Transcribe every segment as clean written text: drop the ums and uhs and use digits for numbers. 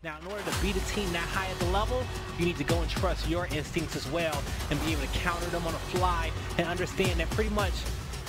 Now, in order to beat a team that high at the level, you need to go and trust your instincts as well and be able to counter them on the fly and understand that pretty much,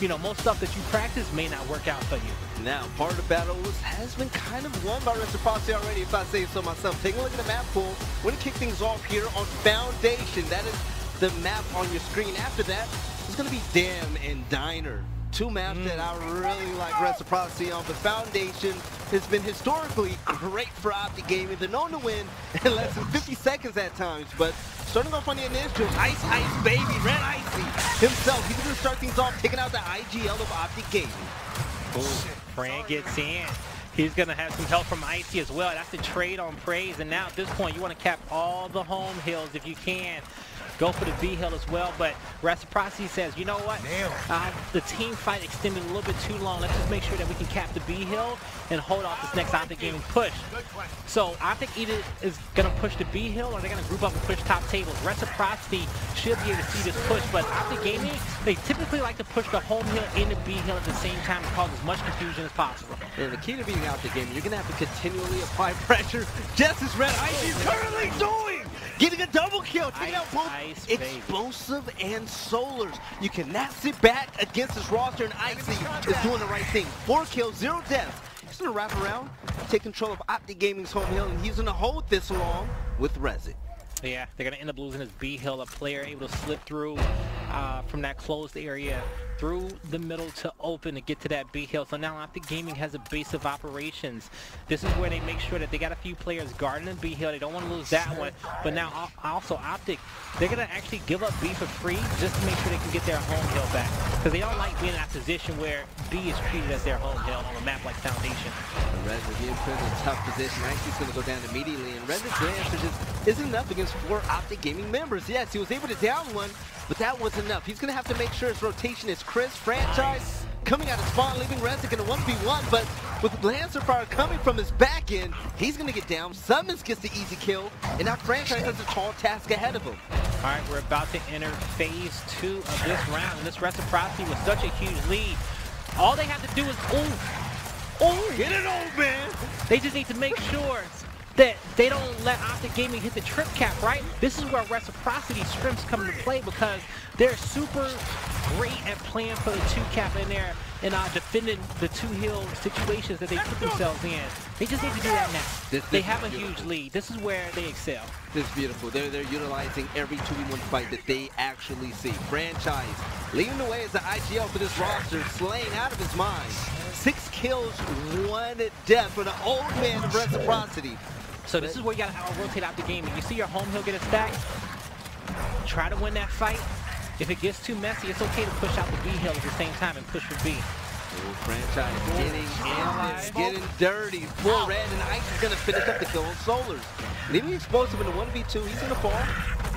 you know, most stuff that you practice may not work out for you. Now, part of the battle has been kind of won by Reciprocity already, if I say so myself. Take a look at the map pool. We're going to kick things off here on Foundation. That is the map on your screen. After that, it's going to be Dam and Diner. Two maps that I really like Reciprocity on, but Foundation has been historically great for OpTic Gaming. They're known to win in less than 50 seconds at times, but starting off on the initial, Ice Baby, Red Icy himself. He's going to start things off, taking out the IGL of OpTic Gaming. Boom. Fran gets in. He's going to have some help from Icy as well. That's the trade on praise, and now at this point, you want to cap all the home hills if you can. Go for the B hill as well, but Reciprocity says, you know what? The team fight extended a little bit too long. Let's just make sure that we can cap the B hill and hold off this next OpTic Gaming push. So OpTic either is going to push the B hill or they're going to group up and push top tables. Reciprocity should be able to see this push, but OpTic Gaming, they typically like to push the home hill and the B hill at the same time to cause as much confusion as possible. And the key to beating OpTic Gaming, you're going to have to continually apply pressure, just as Red Icy is currently doing. Getting a double kill, taking out both explosive and solars. You cannot sit back against this roster, and Icy is doing the right thing. 4 kills, 0 deaths. He's going to wrap around, take control of OpTic Gaming's home hill, and he's going to hold this along with Rezi. Yeah, they're going to end up losing his B hill. A player able to slip through from that closed area through the middle to open to get to that B hill. So now OpTic Gaming has a base of operations. This is where they make sure that they got a few players guarding the B hill. They don't want to lose that one. But now also OpTic, they're going to actually give up B for free just to make sure they can get their home hill back. Because they don't like being in that position where B is treated as their home hill on a map like Foundation. Rez is being put in a tough position. Icy's going to go down immediately. And Rez's answer just isn't enough against 4 OpTic Gaming members. Yes, he was able to down one, but that wasn't enough. He's going to have to make sure his rotation is crisp. Franchise coming out of spawn, leaving Rezik in a 1v1, but with Lancer Fire coming from his back end, he's going to get down. Summons gets the easy kill, and now Franchise has a tall task ahead of him. All right, we're about to enter phase 2 of this round, and this Reciprocity was such a huge lead. All they have to do is, Get it on, man! They just need to make sure that they don't let OpTic Gaming hit the trip cap, right? This is where Reciprocity scrims come into play because they're super great at playing for the 2 cap in there and defending the 2 hill situations that they put themselves in. They just need to do that now. They have a huge lead. This is where they excel. This is beautiful. They're utilizing every 2v1 fight that they actually see. Franchise leading the way as the IGL for this roster, slaying out of his mind. 6 kills, 1 death for the old man of Reciprocity. So this is where you gotta rotate out the game. If you see your home hill get a stack, try to win that fight. If it gets too messy, it's okay to push out the B hill at the same time and push for B. Franchise getting dirty. Full red, and Ice is gonna finish up the kill on Solars. Leaving explosive in the 1v2, he's gonna fall.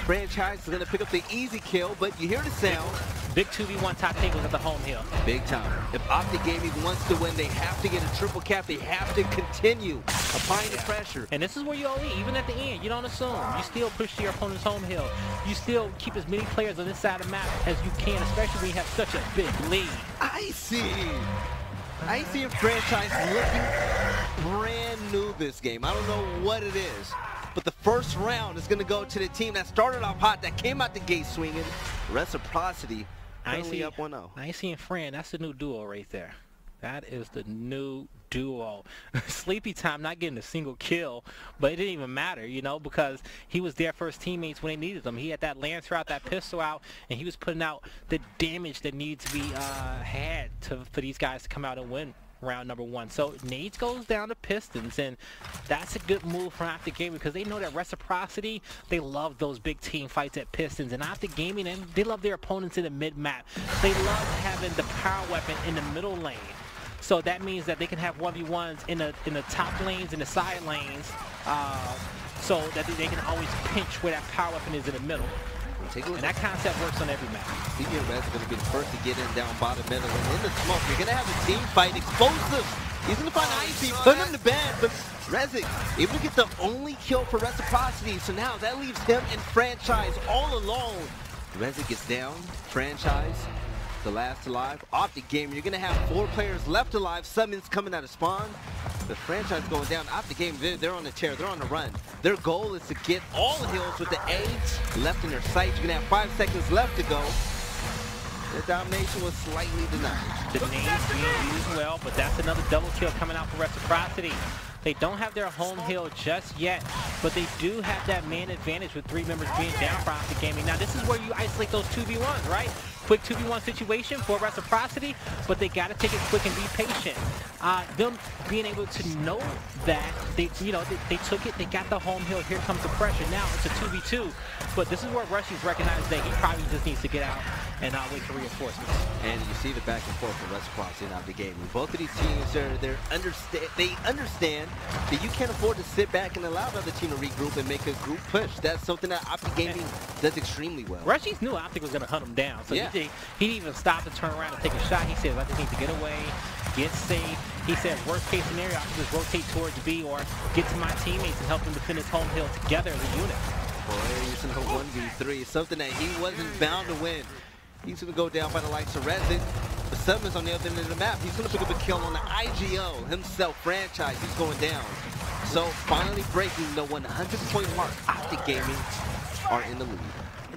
Franchise is gonna pick up the easy kill, but you hear the sound. Big 2v1 top tables at the home hill. Big time. If OpTic Gaming wants to win, they have to get a triple cap. They have to continue applying the pressure. And this is where you OE, even at the end. You don't assume. You still push to your opponent's home hill. You still keep as many players on this side of the map as you can, especially when you have such a big lead. Icy and Franchise looking brand new this game. I don't know what it is, but the first round is going to go to the team that started off hot, that came out the gate swinging. Reciprocity currently up 1-0. Icy and Fran, that's the new duo right there. That is the new duo. Sleepy Time not getting a single kill, but it didn't even matter, you know, because he was there for his teammates when they needed them. He had that Lancer out, that pistol out, and he was putting out the damage that needs to be had for these guys to come out and win round number 1. So Nades goes down to Pistons, and that's a good move from OpTic Gaming because they know that Reciprocity, they love those big team fights at Pistons, and OpTic Gaming, and they love their opponents in the mid-map. They love having the power weapon in the middle lane. So that means that they can have 1v1s in the top lanes and the side lanes, so that they can always pinch where that power weapon is in the middle. And that concept works on every map. CB and Rez are going to be the first to get in down bottom middle. And in the smoke, you're going to have a team fight. Explosive. He's going to find Icy, put him to bed. But Rezik able to get the only kill for Reciprocity. So now that leaves him and Franchise all alone. Rezik is down. Franchise the last alive. OpTic Gaming, you're going to have 4 players left alive. Summons coming out of spawn. The franchise going down. OpTic Gaming, they're on the tear. They're on the run. Their goal is to get all the hills with the A left in their sights. You're going to have 5 seconds left to go. The domination was slightly denied. The names being used well, but that's another double kill coming out for Reciprocity. They don't have their home hill just yet, but they do have that man advantage with 3 members being down for OpTic Gaming. Now this is where you isolate those 2v1s, right? Quick 2v1 situation for Reciprocity, but they got to take it quick and be patient. Them being able to know that they took it, they got the home hill. Here comes the pressure. Now it's a 2v2, but this is where Rushy's recognized that he probably just needs to get out and wait for reinforcements. And you see the back and forth from Reciprocity and OpTic Gaming. Both of these teams they understand that you can't afford to sit back and allow the other team to regroup and make a group push. That's something that OpTic Gaming does extremely well. Rushy's knew OpTic was going to hunt him down, so yeah. he didn't even stop to turn around and take a shot. He said, I just need to get away, get safe. He said, worst case scenario, I can just rotate towards B or get to my teammates and help them defend his home hill together as a unit. Boy, using a 1v3, something that he wasn't bound to win. He's going to go down by the likes of Resin. The Summons on the other end of the map. He's going to pick up a kill on the IGO himself franchise. He's going down. So finally breaking the 100-point mark. OpTic Gaming are in the lead.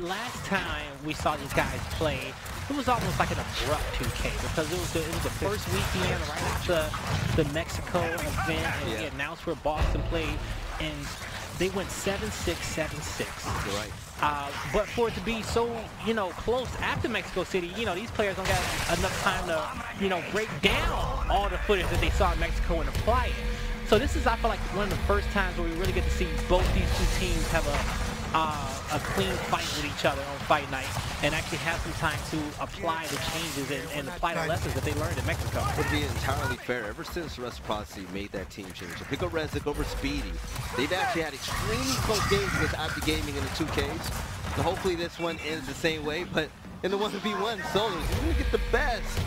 Last time we saw these guys play, it was almost like an abrupt 2K because it was the first weekend right after the Mexico event, and we announced where Boston played, and they went 7-6, 7-6. You're right. But for it to be so, close after Mexico City, these players don't got enough time to, break down all the footage that they saw in Mexico and apply it. So this is, I feel like, one of the first times where we really get to see both these two teams have a clean fight with each other on Fightnight and actually have some time to apply the changes and apply the lessons that they learned in Mexico. To be entirely fair, ever since Reciprocity made that team change, to pick up Rezik over Speedy, they've actually had extremely close games against OpTic Gaming in the 2Ks. So hopefully this one ends the same way, but in the 1v1 solos, you're going to get the best.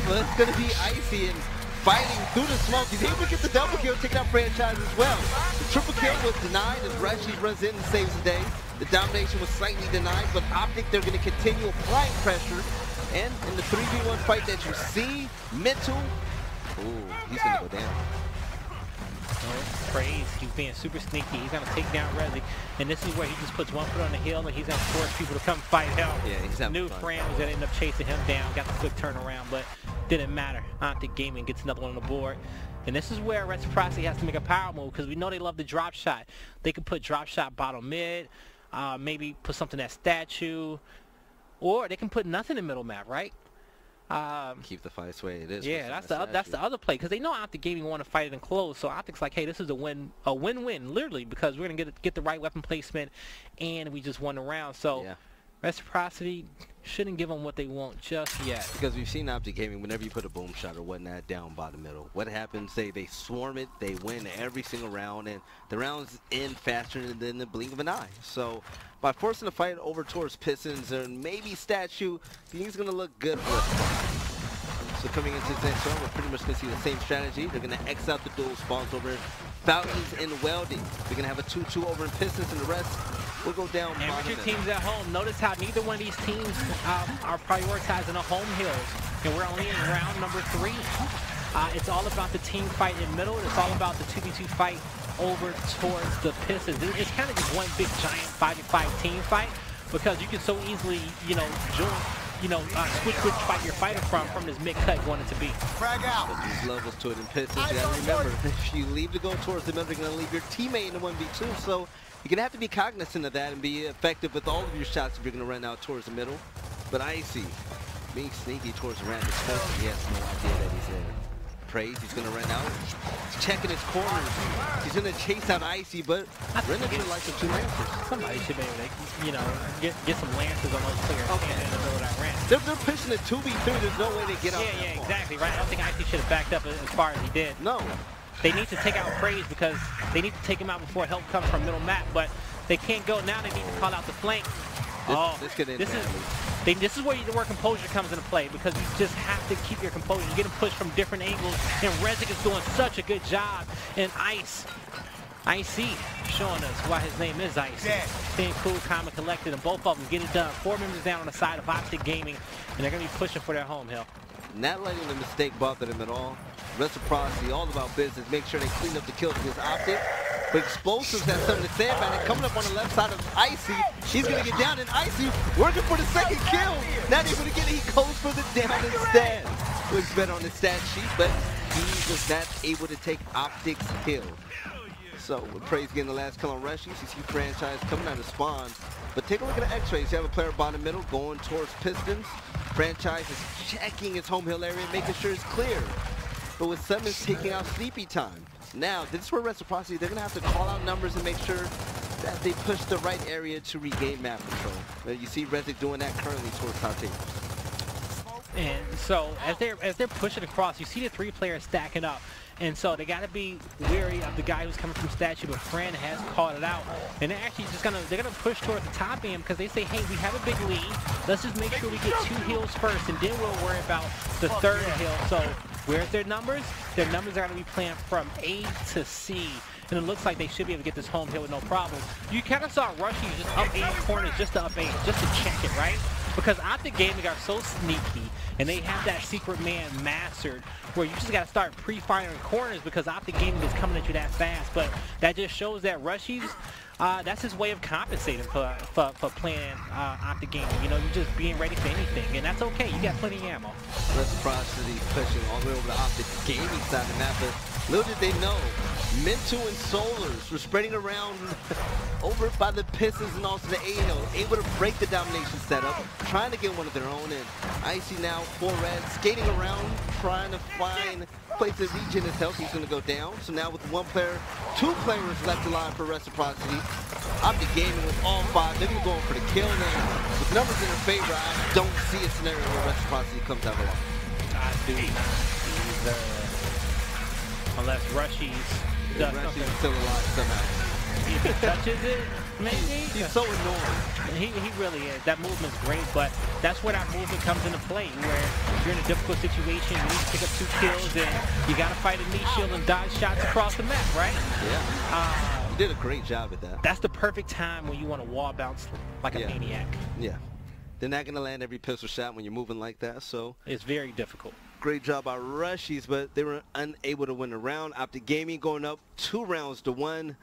But it's going to be Icy and fighting through the smoke. He's able to get the double kill, taking out franchise as well. The triple kill was denied as Rushy runs in and saves the day. The domination was slightly denied, but OpTic, they're going to continue applying pressure. And in the 3v1 fight that you see, Mental, he's going to go down. Praise, he's being super sneaky. He's going to take down Rezik, and this is where he just puts one foot on the hill and he's going to force people to come fight him. Yeah, he's having New fun. friend was going to end up chasing him down, got the quick turnaround, but didn't matter. OpTic Gaming gets another one on the board. And this is where Reciprocity has to make a power move because we know they love the drop shot. They could put drop shot bottom mid, maybe put something at statue, or they can put nothing in middle map, right? Keep the fight the way it is. Yeah, that's the other play because they know OpTic Gaming want to fight it in close. So OpTic's like, hey, this is a win-win, literally, because we're gonna get the right weapon placement, and we just won the round. So Reciprocity shouldn't give them what they want just yet. Because we've seen OpTic Gaming, whenever you put a boom shot or whatnot down by the middle, what happens? They swarm it, they win every single round, and the rounds end faster than the blink of an eye. So by forcing the fight over towards Pistons and maybe Statue, he's going to look good for us. So coming into this next round, we're pretty much going to see the same strategy. They're going to X out the dual spawns over Fountains and Welding. They're going to have a 2-2 over in Pistons, and the rest will go down. And with your teams at home, notice how neither one of these teams are prioritizing the home hills. And we're only in round number 3. It's all about the team fight in middle. It's all about the 2v2 fight over towards the Pistons. It's kind of just one big giant 5v5 team fight because you can so easily, switch which fight you're fighting from this mid cut going into B. Frag out. There's levels to it in Pistons. You gotta remember, if you leave to go towards the middle, you're gonna leave your teammate in the 1v2. So you're gonna have to be cognizant of that and be effective with all of your shots if you're gonna run out towards the middle. But Icy, being sneaky towards the random space, he has no idea that he's there. Praise, he's gonna run out. He's checking his corners. He's gonna chase out Icy, but Renner like the 2 Lancers. Somebody should be able to, get some Lancers on those players in the middle of that ramp. They're pushing a 2v3. There's no way they get out. Yeah, exactly, right? I don't think Icy should have backed up as far as he did. No. They need to take out Praise because they need to take him out before help comes from middle map, but they can't go now. They need to call out the flank. This is where composure comes into play because you just have to keep your composure. You're getting pushed from different angles, and Rezik is doing such a good job. And Ice Icy showing us why his name is Icy. Staying cool, calm, and collected, and both of them get it done. 4 members down on the side of OpTic Gaming, and they're going to be pushing for their home hill. Not letting the mistake bother them at all. Reciprocity, all about business. Make sure they clean up the kills against OpTic. But Explosives has something to say about it. Coming up on the left side of Icy. He's going to get down, and Icy working for the second kill. Not able to get it. He goes for the down instead. Looks better on the stat sheet, but he was not able to take OpTic's kill. So with Praise getting the last kill on Rushies, you see Franchise coming out of spawn. But take a look at the X-rays. You have a player bottom middle going towards Pistons. Franchise is checking his home hill area, making sure it's clear. But with Summons taking out Sleepy Time. Now, this is where Reciprocity, they're going to have to call out numbers and make sure that they push the right area to regain map control. You see Rezik doing that currently towards top table. And so as they're pushing across, you see the 3 players stacking up. And so they got to be wary of the guy who's coming from Statue, but Fran has called it out. And they're actually just they're gonna push towards the top end because they say, hey, we have a big lead. Let's just make sure we get 2 hills first, and then we'll worry about the 3rd hill. So where's their numbers? Their numbers are gonna be playing from A to C. And it looks like they should be able to get this home hill with no problem. You kind of saw Rushy just up 8 corners just to up 8, just to check it, right? Because OpTic Gaming are so sneaky, and they have that secret man mastered, where you just got to start pre-firing corners because OpTic Gaming is coming at you that fast. But that just shows that Rushies, that's his way of compensating for playing OpTic Gaming. You know, you're just being ready for anything, and that's okay. You got plenty of ammo. Reciprocity pushing all the way over to OpTic Gaming side of the map, but little did they know, Mintu and Solars were spreading around over by the Pistons and also the A-hill, able to break the domination setup, trying to get one of their own in. Icy now, 4 red, skating around, trying to find a place to regen his health. He's going to go down. So now with 1 player, 2 players left alive for Reciprocity. OpTic Gaming with all 5, they're going to go in for the kill. And with numbers in their favor, I don't see a scenario where Reciprocity comes out alive. I do not either. Unless Rushies does something. Still alive somehow. If he touches it, maybe. He's so annoying. He really is. That movement's great, but that's where that movement comes into play, where you're in a difficult situation, you need to pick up 2 kills, and you got to fight a knee shield and dodge shots across the map, right? Yeah. You did a great job at that. That's the perfect time when you want to wall bounce like a maniac. Yeah. They're not going to land every pistol shot when you're moving like that, so. It's very difficult. Great job by Rushies, but they were unable to win the round. OpTic Gaming going up 2 rounds to 1.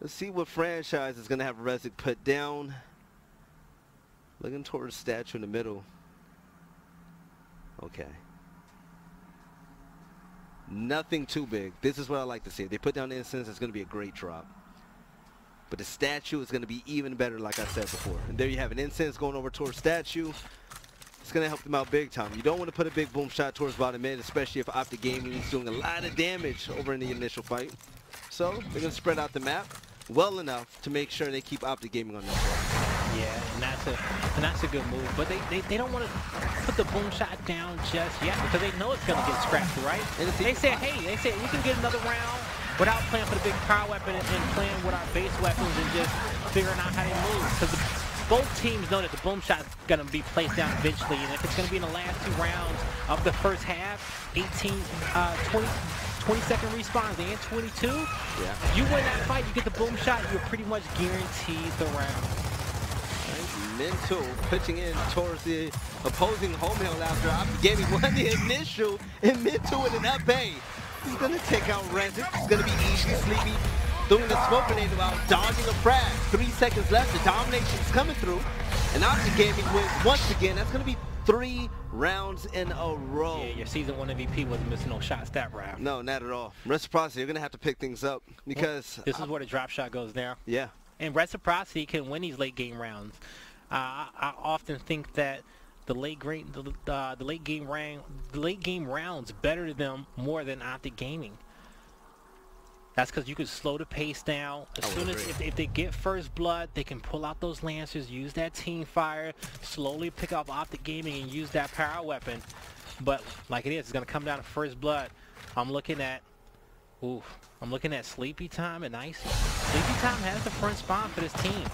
Let's see what Franchise is going to have Rezik put down. Looking towards Statue in the middle. Okay. Nothing too big. This is what I like to see. If they put down the Incense, it's going to be a great drop. But the Statue is going to be even better, like I said before. And there you have an Incense going over towards Statue. It's going to help them out big time. You don't want to put a big boom shot towards bottom mid, especially if OpTic Gaming is doing a lot of damage over in the initial fight. So they're going to spread out the map well enough to make sure they keep OpTic Gaming on their side. Yeah, and that's a good move. But they don't want to put the boom shot down just yet because they know it's going to get scrapped, right? And they say, hey, we can get another round without playing for the big power weapon and playing with our base weapons and just figuring out how they move. Because both teams know that the boom shot is going to be placed down eventually, and if it's going to be in the last 2 rounds of the first half, 20-second respawns and 22, you win that fight, you get the boom shot, you're pretty much guaranteed the round. Mental pitching in towards the opposing home hill after OpTic Gaming won the initial, and Mental with an up A. He's going to take out Rezik. It's going to be easy. Sleepy throwing the smoke grenade while dodging a frag. 3 seconds left. The domination's coming through. And OpTic Gaming wins once again. That's going to be 3 rounds in a row. Yeah, your season 1 MVP wasn't missing no shots that round. No, not at all. Reciprocity, you're going to have to pick things up because... This is where the drop shot goes now. Yeah. And Reciprocity can win these late game rounds. I often think that the late game rounds better them more than OpTic Gaming. That's because you can slow the pace down. As soon as if they get first blood, they can pull out those lancers, use that team fire, slowly pick up OpTic Gaming and use that power weapon. But like it's going to come down to first blood. I'm looking at Sleepy Time and Icy. Sleepy Time has the front spawn for this team.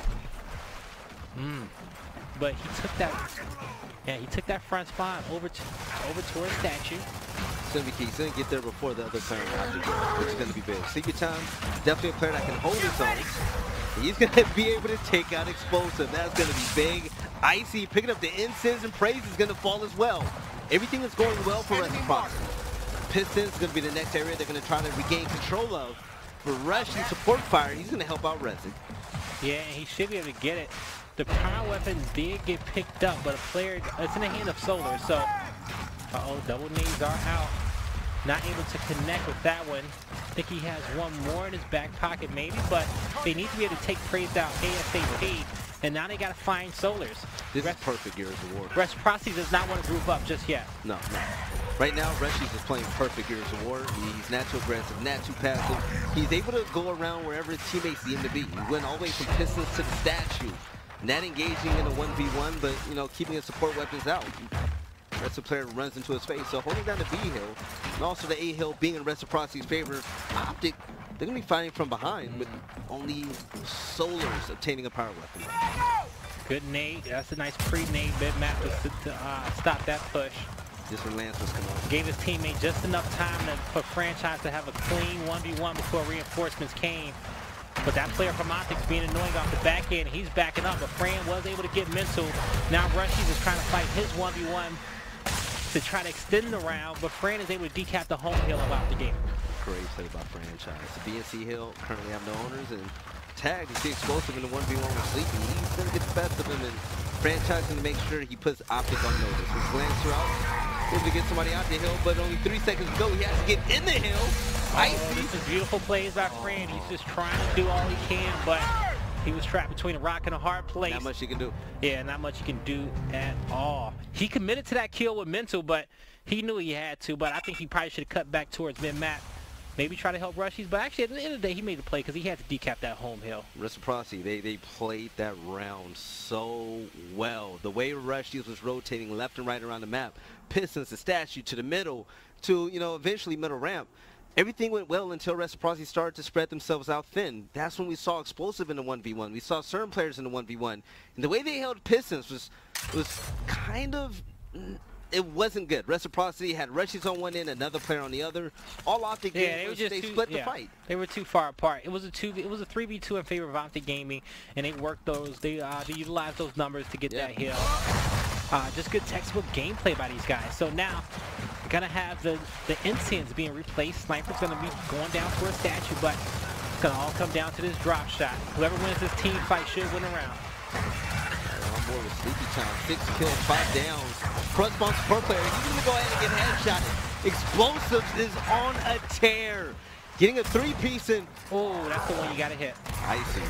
But he took that front spawn over towards Statue. going to be key. He's going to get there before the other player on Optic, which is going to be big. Sleepy Time, definitely a player that can hold his own. He's going to be able to take out Explosive. That's going to be big. Icy picking up the incense, and Praise is going to fall as well. Everything is going well for Reciprocity. Pistons is going to be the next area they're going to try to regain control of. For Rush and support fire, he's going to help out Resi. Yeah, he should be able to get it. The power weapon did get picked up, but a player, it's in the hand of Solar, so double knees are out. Not able to connect with that one. I think he has one more in his back pocket maybe, but they need to be able to take Praise out ASAP, and now they got to find Solars. This is perfect Gears of War. Reciprocity does not want to group up just yet. No. Right now, Reshi's is playing perfect Gears of War. He's not too aggressive, not too passive. He's able to go around wherever his teammates need him to be. He went all the way from Pistons to the statue. Not engaging in a 1v1, but, you know, keeping his support weapons out. That's a player who runs into his face. So holding down the B hill, and also the A hill being in Reciprocity's favor. Optic, they're going to be fighting from behind with only Solars obtaining a power weapon. Good nade. That's a nice pre-nade mid-map to stop that push. This one Lance was coming on. Gave his teammate just enough time for Franchise to have a clean 1v1 before reinforcements came. But that player from Optic's being annoying off the back end. He's backing up, but Fran was able to get mental. Now Rushies is trying to fight his 1v1 to try to extend the round, but Fran is able to decap the home hill of Optic Gaming. Great play by Franchise. The BNC hill currently have no owners, and Tag, you see Explosive in the 1v1 with Sleepy. He's going to get the best of him, and Franchise going to make sure he puts Optic on notice. His Lancer out, able to get somebody out the hill, but only 3 seconds to go. He has to get in the hill. This is beautiful plays by Fran. He's just trying to do all he can, but he was trapped between a rock and a hard place. Not much he can do. Yeah, not much he can do at all. He committed to that kill with mental, but he knew he had to. But I think he probably should have cut back towards mid-map. Maybe try to help Rushies, but actually at the end of the day, he made the play because he had to decap that home hill. Reciprocity, they played that round so well. The way Rushies was rotating left and right around the map, Pistons, the statue, to the middle, to, you know, eventually middle ramp. Everything went well until Reciprocity started to spread themselves out thin. That's when we saw Explosive in the 1v1. We saw certain players in the 1v1. And the way they held Pistons was kind of... It wasn't good. Reciprocity had Rushies on one end, another player on the other. All Optic Gaming they split the fight. They were too far apart. It was a 3v2 in favor of Optic Gaming, and they worked those. They utilized those numbers to get that hill. Just good textbook gameplay by these guys. So now we're gonna have the incense being replaced. Sniper's gonna be going down for a statue, but it's gonna all come down to this drop shot. Whoever wins this team fight should win a round. On board with Sleepy Time. 6 kills, 5 downs. Front spawn support player. He's going to go ahead and get headshotted. Explosives is on a tear. Getting a 3-piece in. Oh, that's the one you got to hit. Icy.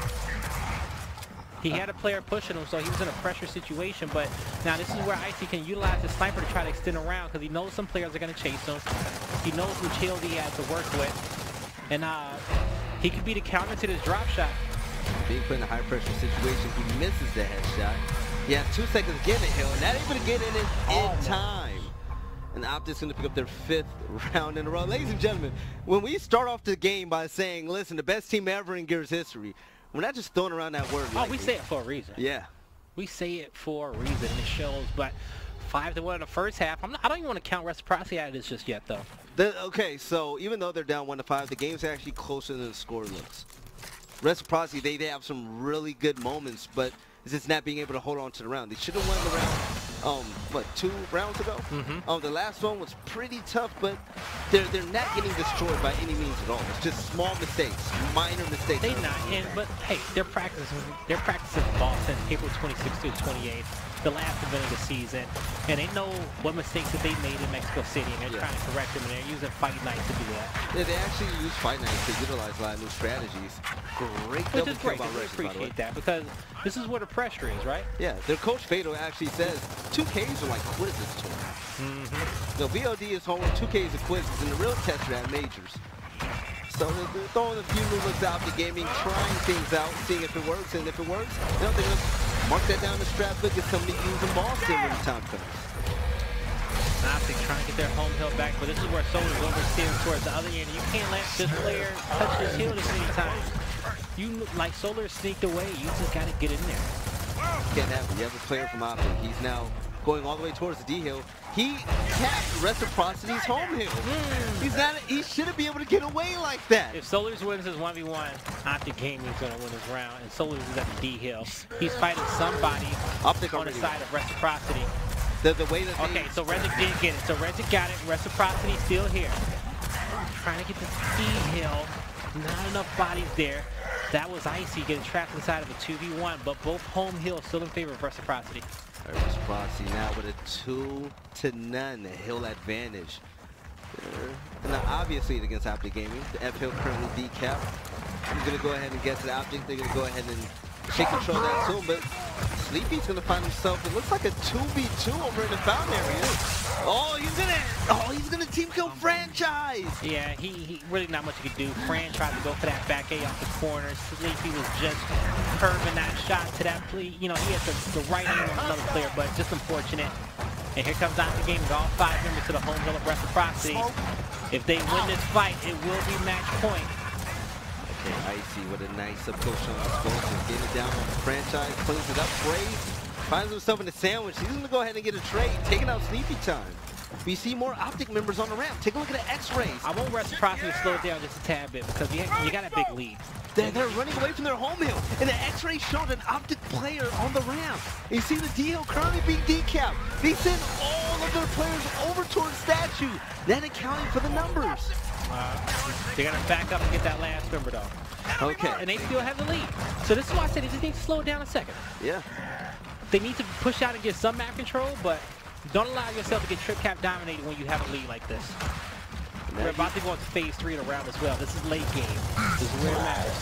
He had a player pushing him, so he was in a pressure situation. But now this is where Icy can utilize his sniper to try to extend around because he knows some players are going to chase him. He knows which hill he has to work with. And he could be the counter to this drop shot. Being put in a high pressure situation, he misses the headshot. He has 2 seconds to get in the hill, and not able to get in time. And Optic's going to pick up their 5th round in a row. Ladies and gentlemen, when we start off the game by saying, listen, the best team ever in Gears history, we're not just throwing around that word. Oh, we say it for a reason. Yeah. We say it for a reason, and it shows. But 5-1 in the first half. I don't even want to count Reciprocity out of this just yet, though. Okay, so even though they're down 1-5, the game's actually closer than the score looks. Reciprocity, they have some really good moments, but it's just not being able to hold on to the round. They should have won the round, what, 2 rounds ago? The last one was pretty tough, but they're not getting destroyed by any means at all. It's just small mistakes, minor mistakes. They're not, but hey, they're practicing ball since April 26th to 28th, the last event of the season, and they know what mistakes that they made in Mexico City, and they're trying to correct them, and they're using Fightnight to do that. Yeah, they actually use Fightnight to utilize a lot of new strategies. Great double kill by Rushies, appreciate that, because this is where the pressure is, right? Yeah, their coach Fado actually says 2Ks are like quizzes to him. No, VOD is home, 2Ks are quizzes, and the real test are at majors. So they're throwing a few new looks out the gaming, trying things out, seeing if it works, and if it works, you know, they're going to mark that down the strap book and somebody use in Boston when the time comes. Optic trying to get their home hill back, but this is where Solar's oversteering towards the other end. You can't let this player touch this hill this many times. You, like Solar sneaked away, you just got to get in there. Can't happen. You have a player from Optic. He's now going all the way towards the D-Hill. He tapped Reciprocity's home hill. He shouldn't be able to get away like that. If Solars wins his 1v1, OpTic Gaming is going to win this round, and Solars is at the D-Hill. He's fighting somebody OpTic on the side of Reciprocity. The way that okay, so Rezic did get it. So Rezic got it. Reciprocity still here. Trying to get this D-Hill. Not enough bodies there. That was Icy getting trapped inside of a 2v1, but both home hills still in favor of Reciprocity. Reciprocity now with a 2-0 hill advantage. And now obviously against OpTic Gaming, the F hill currently decapped. I'm going to go ahead and get to the OpTic. They're going to go ahead and take control of that soon, but Sleepy's going to find himself, it looks like a 2v2 over in the fountain area. Oh, he's gonna team kill Franchise. Yeah, he really not much he could do. Fran tried to go for that back A off the corner. Sleepy was just curving that shot to that play. You know, he had the right hand on another player, but just unfortunate. And here comes OpTic Gaming, all 5 members to the home hill of Reciprocity. If they win this fight, it will be match point. Okay, Icy with a nice approach on explosive. Getting it down on the Franchise, cleans it up, Braves. Finds himself in a sandwich. He's going to go ahead and get a trade, taking out Sleepy time. We see more OpTic members on the ramp. Take a look at the X-rays. I want Reciprocity to slow it down just a tad bit because you got a big lead. They're running away from their home hill, and the X-ray showed an OpTic player on the ramp. You see the D-Hill currently being decapped. They send all of their players over towards Statue, then accounting for the numbers. They're going to back up and get that last member, though. Okay. And they still have the lead. So this is why I said they just need to slow it down a second. Yeah. They need to push out and get some map control, but don't allow yourself to get trip cap dominated when you have a lead like this. We're about to go into phase 3 of the round as well. This is late game. This is where it matters.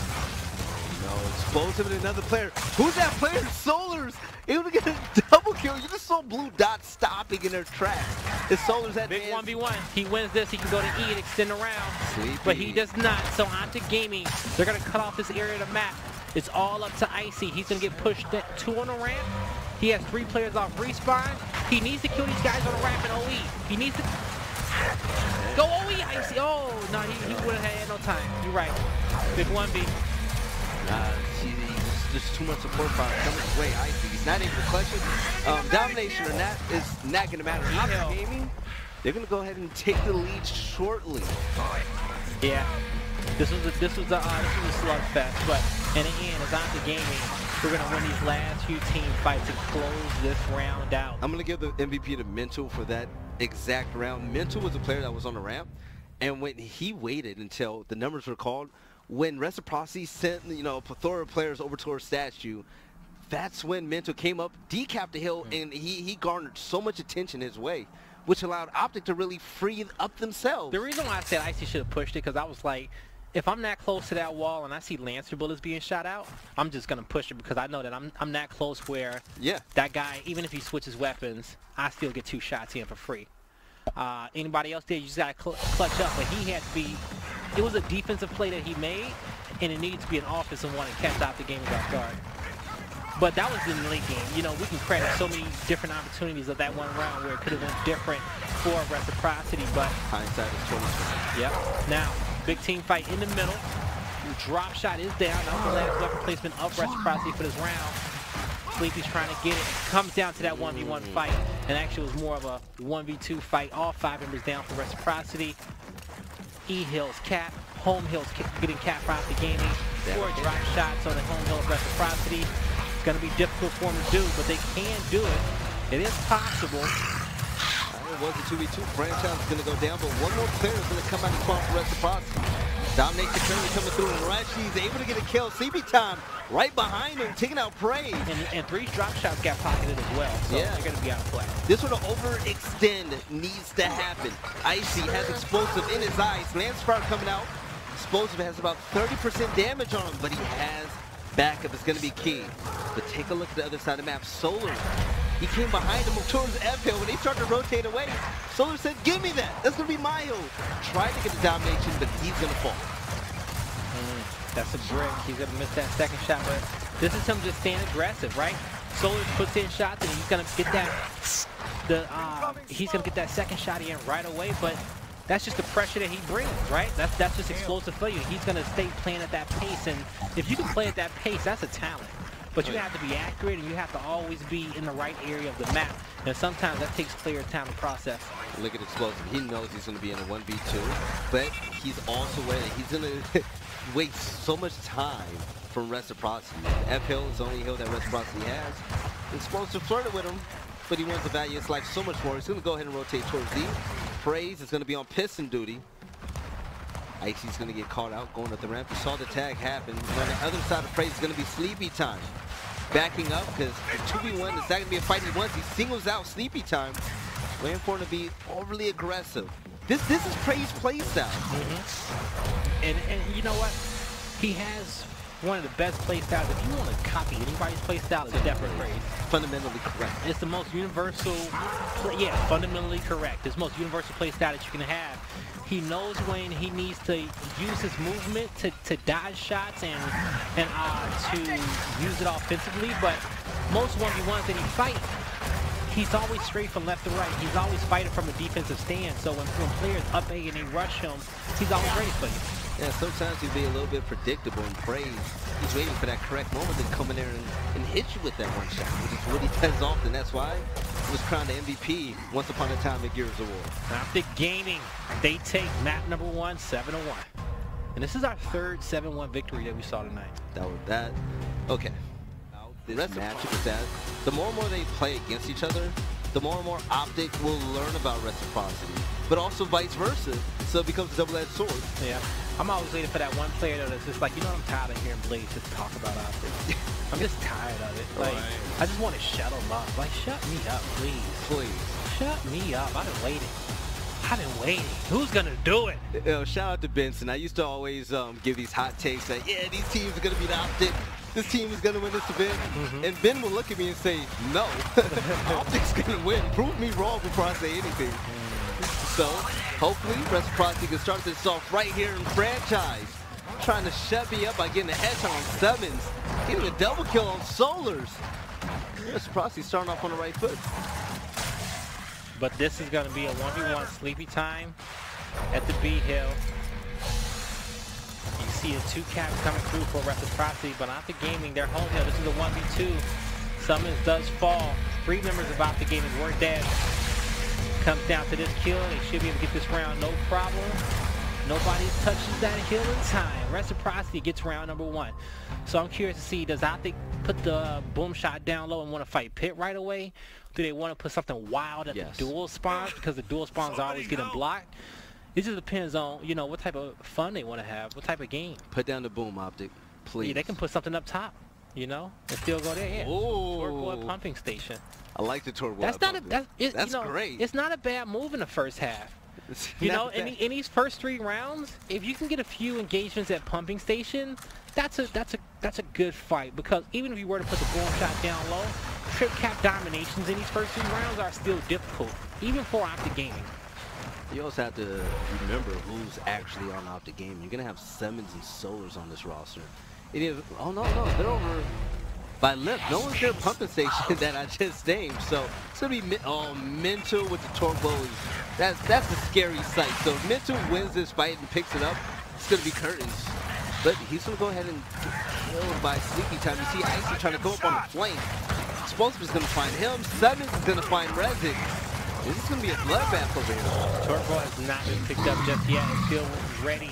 No, explosive and another player. Who's that player? Solars able to get a double kill. You just saw blue dots stopping in their tracks. It's Solars at big 1v1. He wins this, he can go to E and extend around. Sleepy. But he does not. So OpTic Gaming, they're gonna cut off this area of the map. It's all up to Icy. He's gonna get pushed at 2 on the ramp. He has 3 players off respawn. He needs to kill these guys on the ramp in OE. He needs to go OE, Icy. Oh, no, he wouldn't have had no time. You're right. Big 1v. He's just too much support power coming his way. Icy, he's not able to clutch it. Domination or not is not going to matter. OpTic Gaming, they're going to go ahead and take the lead shortly. Yeah, this was a slugfest, but in the end, it's OpTic Gaming. We're going to win these last few team fights and close this round out. I'm going to give the MVP to Mental for that exact round. Mental was a player that was on the ramp, and when he waited until the numbers were called, when Reciprocity sent, you know, a plethora of players over towards Statue, that's when Mental came up, decapped the hill, and he garnered so much attention his way, which allowed OpTic to really free up themselves. The reason why I said Icy should have pushed it, because I was like, if I'm that close to that wall and I see Lancer bullets being shot out, I'm just going to push it because I know that I'm that close where that guy, even if he switches weapons, I still get 2 shots in for free. Anybody else there, you just got to clutch up, but he had to be, it was a defensive play that he made, and it needed to be an offensive one and catch OpTic Gaming off guard. But that was in the late game. You know, we can credit so many different opportunities of that one round where it could have been different for Reciprocity, but hindsight is 2020. Yep. Now, big team fight in the middle. Drop shot is down. That was the last weapon placement of Reciprocity for this round. Sleepy's trying to get it. Comes down to that 1v1 fight, and actually it was more of a 1v2 fight. All 5 members down for Reciprocity. E-Hill's cap. Home Hill's getting capped for OpTic Gaming. 4 drop shots on the home hill of Reciprocity. It's going to be difficult for them to do, but they can do it. It is possible. It was a 2v2. Franchise is going to go down, but one more player is going to come out and call for Reciprocity. Domination currently coming through, and Rashi's able to get a kill. CB time right behind him, taking out Praise. And 3 drop shots got pocketed as well, so they're going to be out of play. This sort of overextend needs to happen. Icy has explosive in his eyes. Lancepower coming out. Explosive has about 30% damage on him, but he has backup. It's going to be key. But take a look at the other side of the map. Solar. He came behind him towards F-Hill. When he started to rotate away, Solar said, give me that. That's going to be my hill. Tried to get the domination, but he's going to fall. That's a brick. He's going to miss that second shot, but this is him just staying aggressive, right? Solar puts in shots, and he's going to get that, he's going to get that second shot in right away, but that's just the pressure that he brings, right? That's just explosive for you. He's going to stay playing at that pace, and if you can play at that pace, that's a talent. But you have to be accurate, and you have to always be in the right area of the map. And sometimes that takes player time to process. Look at Explosive. He knows he's going to be in a 1v2, but he's also aware that he's going to waste so much time from Reciprocity. The F hill is the only hill that Reciprocity has. Explosive flirted with him, but he wants to value his life so much more. He's going to go ahead and rotate towards Z. Praise is going to be on piston duty. Icy's going to get caught out going up the ramp. We saw the tag happen. And on the other side of Praise is going to be Sleepy Time. Backing up because the 2v1 is not going to be a fight he wants. He singles out Sleepy Time, waiting for him to be overly aggressive. This is Praise play style. And you know what? He has one of the best play styles. If you want to copy anybody's play style, it's definitely Praise. Fundamentally correct. It's the most universal, fundamentally correct. It's the most universal play style that you can have. He knows when he needs to use his movement to dodge shots and to use it offensively, but most 1v1s that he fights, he's always straight from left to right. He's always fighting from a defensive stand, so when players up A and they rush him, he's always ready for you. Yeah, sometimes he'll be a little bit predictable and Praise. He's waiting for that correct moment to come in there and hit you with that one shot, which is what he does often. That's why he was crowned the MVP once upon a time at Gears of War. OpTic Gaming, they take map number 1, 7-1. And this is our third 7-1 victory that we saw tonight. Okay. This matchup is that the more and more they play against each other, the more and more OpTic will learn about Reciprocity, but also vice versa. So it becomes a double-edged sword. Yeah. I'm always waiting for that one player though that's just like, you know, I'm tired of hearing Blaze just talk about OpTic. I'm just tired of it. Like, I just want to shut him up. Like, shut me up, please. Please. Shut me up. I've been waiting. Who's gonna do it? You know, shout out to Benson. I used to always give these hot takes that, yeah, these teams are gonna be the OpTic. This team is gonna win this event. And Ben will look at me and say, no, OpTic's gonna win. Prove me wrong before I say anything. So hopefully Reciprocity can start this off right here in franchise. Trying to shut me up by getting a headshot on Sevens. Getting a double kill on Solars. Reciprocity starting off on the right foot. But this is going to be a 1v1 Sleepy Time at the B hill. You see the 2 caps coming through for Reciprocity, but OpTic Gaming, they're home hill. This is a 1v2. Summons does fall. 3 members of OpTic Gaming were dead. Comes down to this kill. They should be able to get this round no problem. Nobody touches that hill in time. Reciprocity gets round number 1. So I'm curious to see, does OpTic put the boom shot down low and want to fight Pit right away? Do they want to put something wild at the dual spawns because the dual spawns are always getting blocked? It just depends on, you know, what type of fun they want to have, what type of game. Put down the boom, OpTic, please. Yeah, they can put something up top, you know, and still go there. Yeah. Torque pumping station. I like the torque. That's not that's you know, great. It's not a bad move in the first half. You know, in these first 3 rounds, if you can get a few engagements at pumping station, that's a good fight, because even if you were to put the boom shot down low, trip cap dominations in these first 3 rounds are still difficult, even for OpTic Gaming. You also have to remember who's actually on OpTic Gaming. You're gonna have Sevens and Solars on this roster. Oh no, they're over by left. No one's their pumping station that I just named. So it's gonna be Mental with the torque bows. That's a scary sight. So if Mental wins this fight and picks it up, it's gonna be curtains. But he's gonna go ahead and get killed by Sleepy Time. You see Icy trying to go up on the flank. Explosive is gonna find him. Sevens is gonna find Rezik. This is gonna be a bloodbath over here. Turbo has not been picked up just yet. It's still ready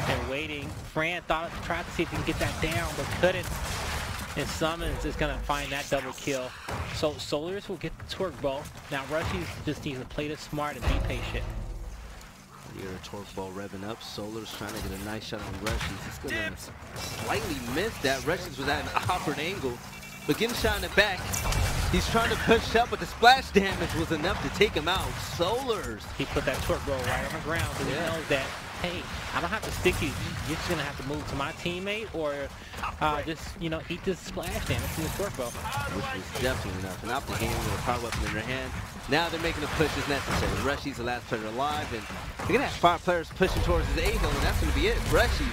and waiting. Fran tried to see if he can get that down, but couldn't. And Summons is gonna find that double kill. So Solars will get the torque bow. Now Rushy just needs to play this smart and be patient. Here, torque bow revving up. Solars trying to get a nice shot on Rushies. He's gonna slightly miss that. Rushies was at an awkward angle, but getting shot in the back. He's trying to push up, but the splash damage was enough to take him out. Solars. He put that torque bow right on the ground, so he knows that, hey, I don't have to stick you. You're just gonna have to move to my teammate, or just, you know, eat this splash damage from the torque bow. Which was definitely enough. And OpTic Gaming with a power weapon in their hand. Now they're making the push as necessary. Rushy's the last player alive, and they're gonna have 5 players pushing towards his A-hill, and that's gonna be it. Rushy's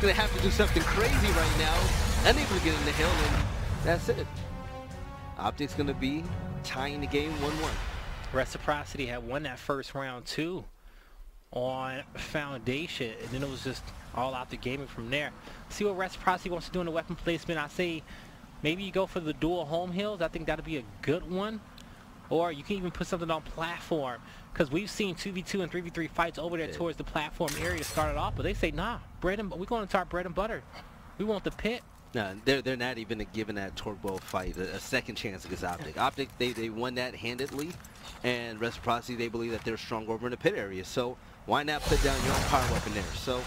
gonna have to do something crazy right now, unable to get in the hill, and that's it. OpTic's gonna be tying the game 1-1. Reciprocity had won that first round too on Foundation, and then it was just all OpTic Gaming from there. See what Reciprocity wants to do in the weapon placement. I say Maybe you go for the dual home hills. I think that'd be a good one. Or you can even put something on platform. Because we've seen 2v2 and 3v3 fights over there towards the platform area started off. But they say, nah, we're going to our bread and butter. We want the pit. No, they're not even giving that Turbo fight a second chance against OpTic. OpTic, they won that handedly. And Reciprocity, they believe that they're strong over in the pit area. So why not put down your own power weapon there? So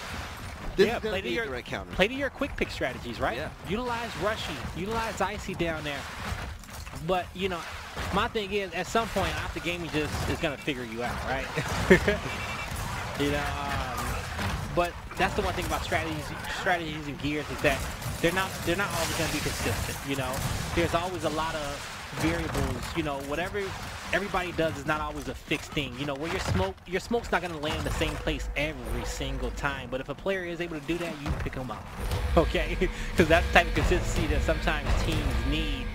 this is going to be a direct counter. Play to your quick pick strategies, right? Yeah. Utilize Rushy. Utilize Icy down there. But, you know, my thing is, at some point, OpTic Gaming just is going to figure you out, right? You know, but that's the one thing about strategies and gears is that they're not always going to be consistent, you know? There's always a lot of variables, you know, whatever everybody does is not always a fixed thing. You know, where your smoke's not going to land in the same place every single time. But if a player is able to do that, you pick them up, okay? Because that's the type of consistency that sometimes teams need.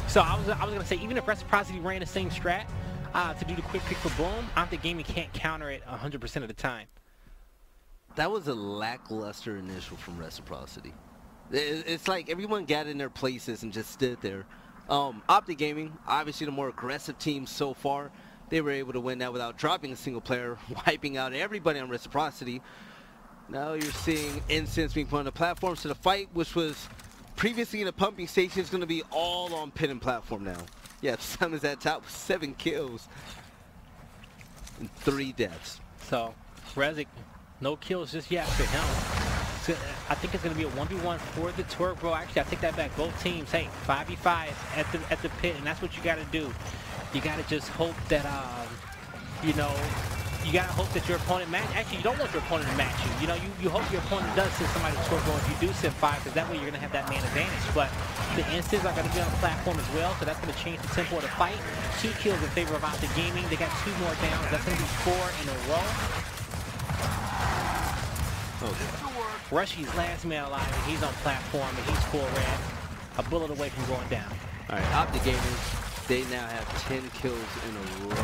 So I was gonna say, even if Reciprocity ran the same strat to do the quick pick for boom, OpTic Gaming can't counter it 100% of the time. That was a lackluster initial from Reciprocity. It's like everyone got in their places and just stood there. OpTic Gaming, obviously the more aggressive team so far, they were able to win that without dropping a single player, wiping out everybody on Reciprocity. Now you're seeing incense being put on the platform, so the fight, which was previously in a pumping station, is going to be all on pit and platform now. Yeah, Simon's at top with 7 kills and 3 deaths. So, Rezik, no kills just yet for him. So, I think it's going to be a 1v1 for the Turbo. Actually, I take that back. Both teams, hey, 5v5 at the pit, and that's what you got to do. You got to just hope that, you know, you got to hope that your opponent actually, you don't want your opponent to match you. You know, you hope your opponent does send somebody to Turbo if you do send 5, because that way you're going to have that man advantage. But the instants are going to be on the platform as well, so that's going to change the tempo of the fight. 2 kills in favor of OpTic Gaming. They got 2 more downs. That's going to be 4 in a row. Okay. Rushy's last man alive, and he's on platform, and he's full red. A bullet away from going down. All right, OpTic Gaming, they now have 10 kills in a row.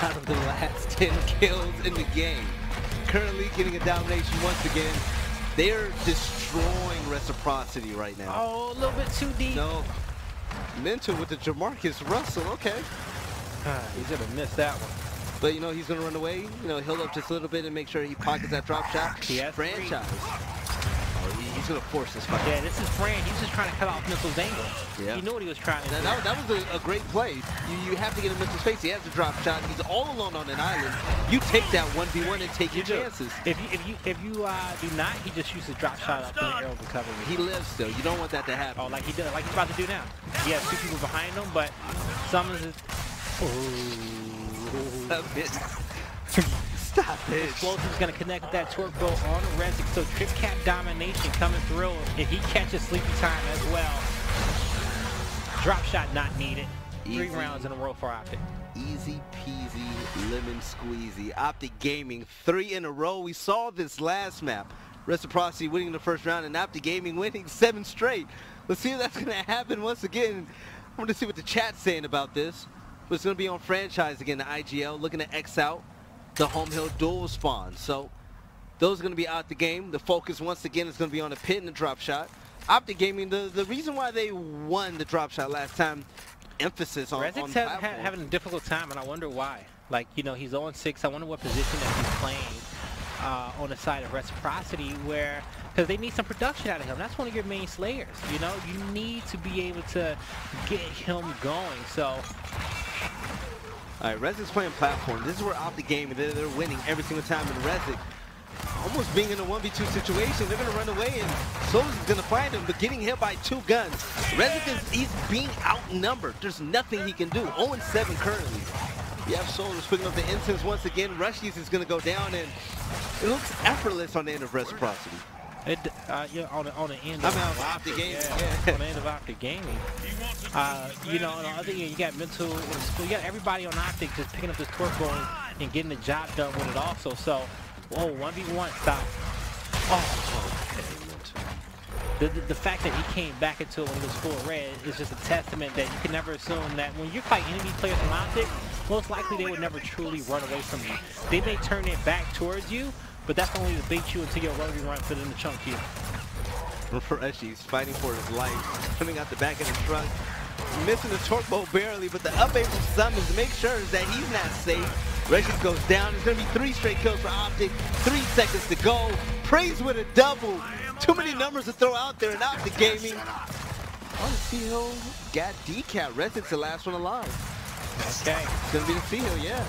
Out of the last 10 kills in the game. Currently getting a domination once again. They're destroying Reciprocity right now. Oh, a little bit too deep. No. Mental with the Jamarcus Russell, okay. He's gonna miss that one. But you know, he's gonna run away, you know, heal up just a little bit and make sure he pockets that drop shot. Franchise. He's gonna force this fight. Yeah, this is Fran. He's just trying to cut off Missile's angle. Yeah. He knew what he was trying to do. That was a great play. You have to get him into space. He has a drop shot. He's all alone on an island. You take that 1v1 and take your chances. If you do not, he just uses drop shot up in the arrow recovery. He lives still. You don't want that to happen. Oh, like he does, like he's about to do now. He has 2 people behind him, but Summons is. Stop it. Explosive's going to connect with that Turbo on Rezik. So Trip Cap domination coming through. If he catches Sleepy Time as well. Drop shot not needed. Easy. 3 rounds in a row for OpTic. Easy peasy, lemon squeezy. OpTic Gaming, 3 in a row. We saw this last map. Reciprocity winning the first round and OpTic Gaming winning 7 straight. Let's see if that's going to happen once again. I want to see what the chat's saying about this. But it's going to be on franchise again, the IGL, looking to X out the home hill dual spawn. So those are going to be out the game. The focus once again is going to be on the pit and the drop shot. OpTic Gaming, the reason why they won the drop shot last time, emphasis on Rezik's having a difficult time, and I wonder why. Like, you know, he's 0-6. I wonder what position that he's playing on the side of Reciprocity, where, because they need some production out of him. That's one of your main slayers. You know, you need to be able to get him going. So. All right, Rezik's playing platform. This is where OpTic Gaming, they're winning every single time. And Rezik, almost being in a 1v2 situation, they're going to run away, and Soul's going to find him, but getting hit by 2 guns. Rezik he's being outnumbered. There's nothing he can do. 0-7 currently. You have Soul's picking up the incense once again. Rushies is going to go down, and it looks effortless on the end of Reciprocity. Yeah, on the end of OpTic Gaming. Yeah, on the end of OpTic Gaming. You know, on the other end, you got Mental. You got everybody on OpTic just picking up this Turbo and getting the job done with it also. So, whoa, 1v1 stop. The fact that he came back into it when he was full red is just a testament that you can never assume that when you fight enemy players from OpTic, most likely they would never truly run away from you. They may turn their back towards you, but that's only to bait you until your loading run for them to chunk you. Reshi's fighting for his life, coming out the back of the truck, missing the torque bolt barely, but the up aim from Summons to make sure that he's not safe. Reshi goes down. It's going to be 3 straight kills for Optic. 3 seconds to go. Praise with a double. Too many numbers to throw out there in OpTic Gaming. On the C-Hill, got decap. Resic's the last one alive. Okay. It's going to be the C-Hill, yeah.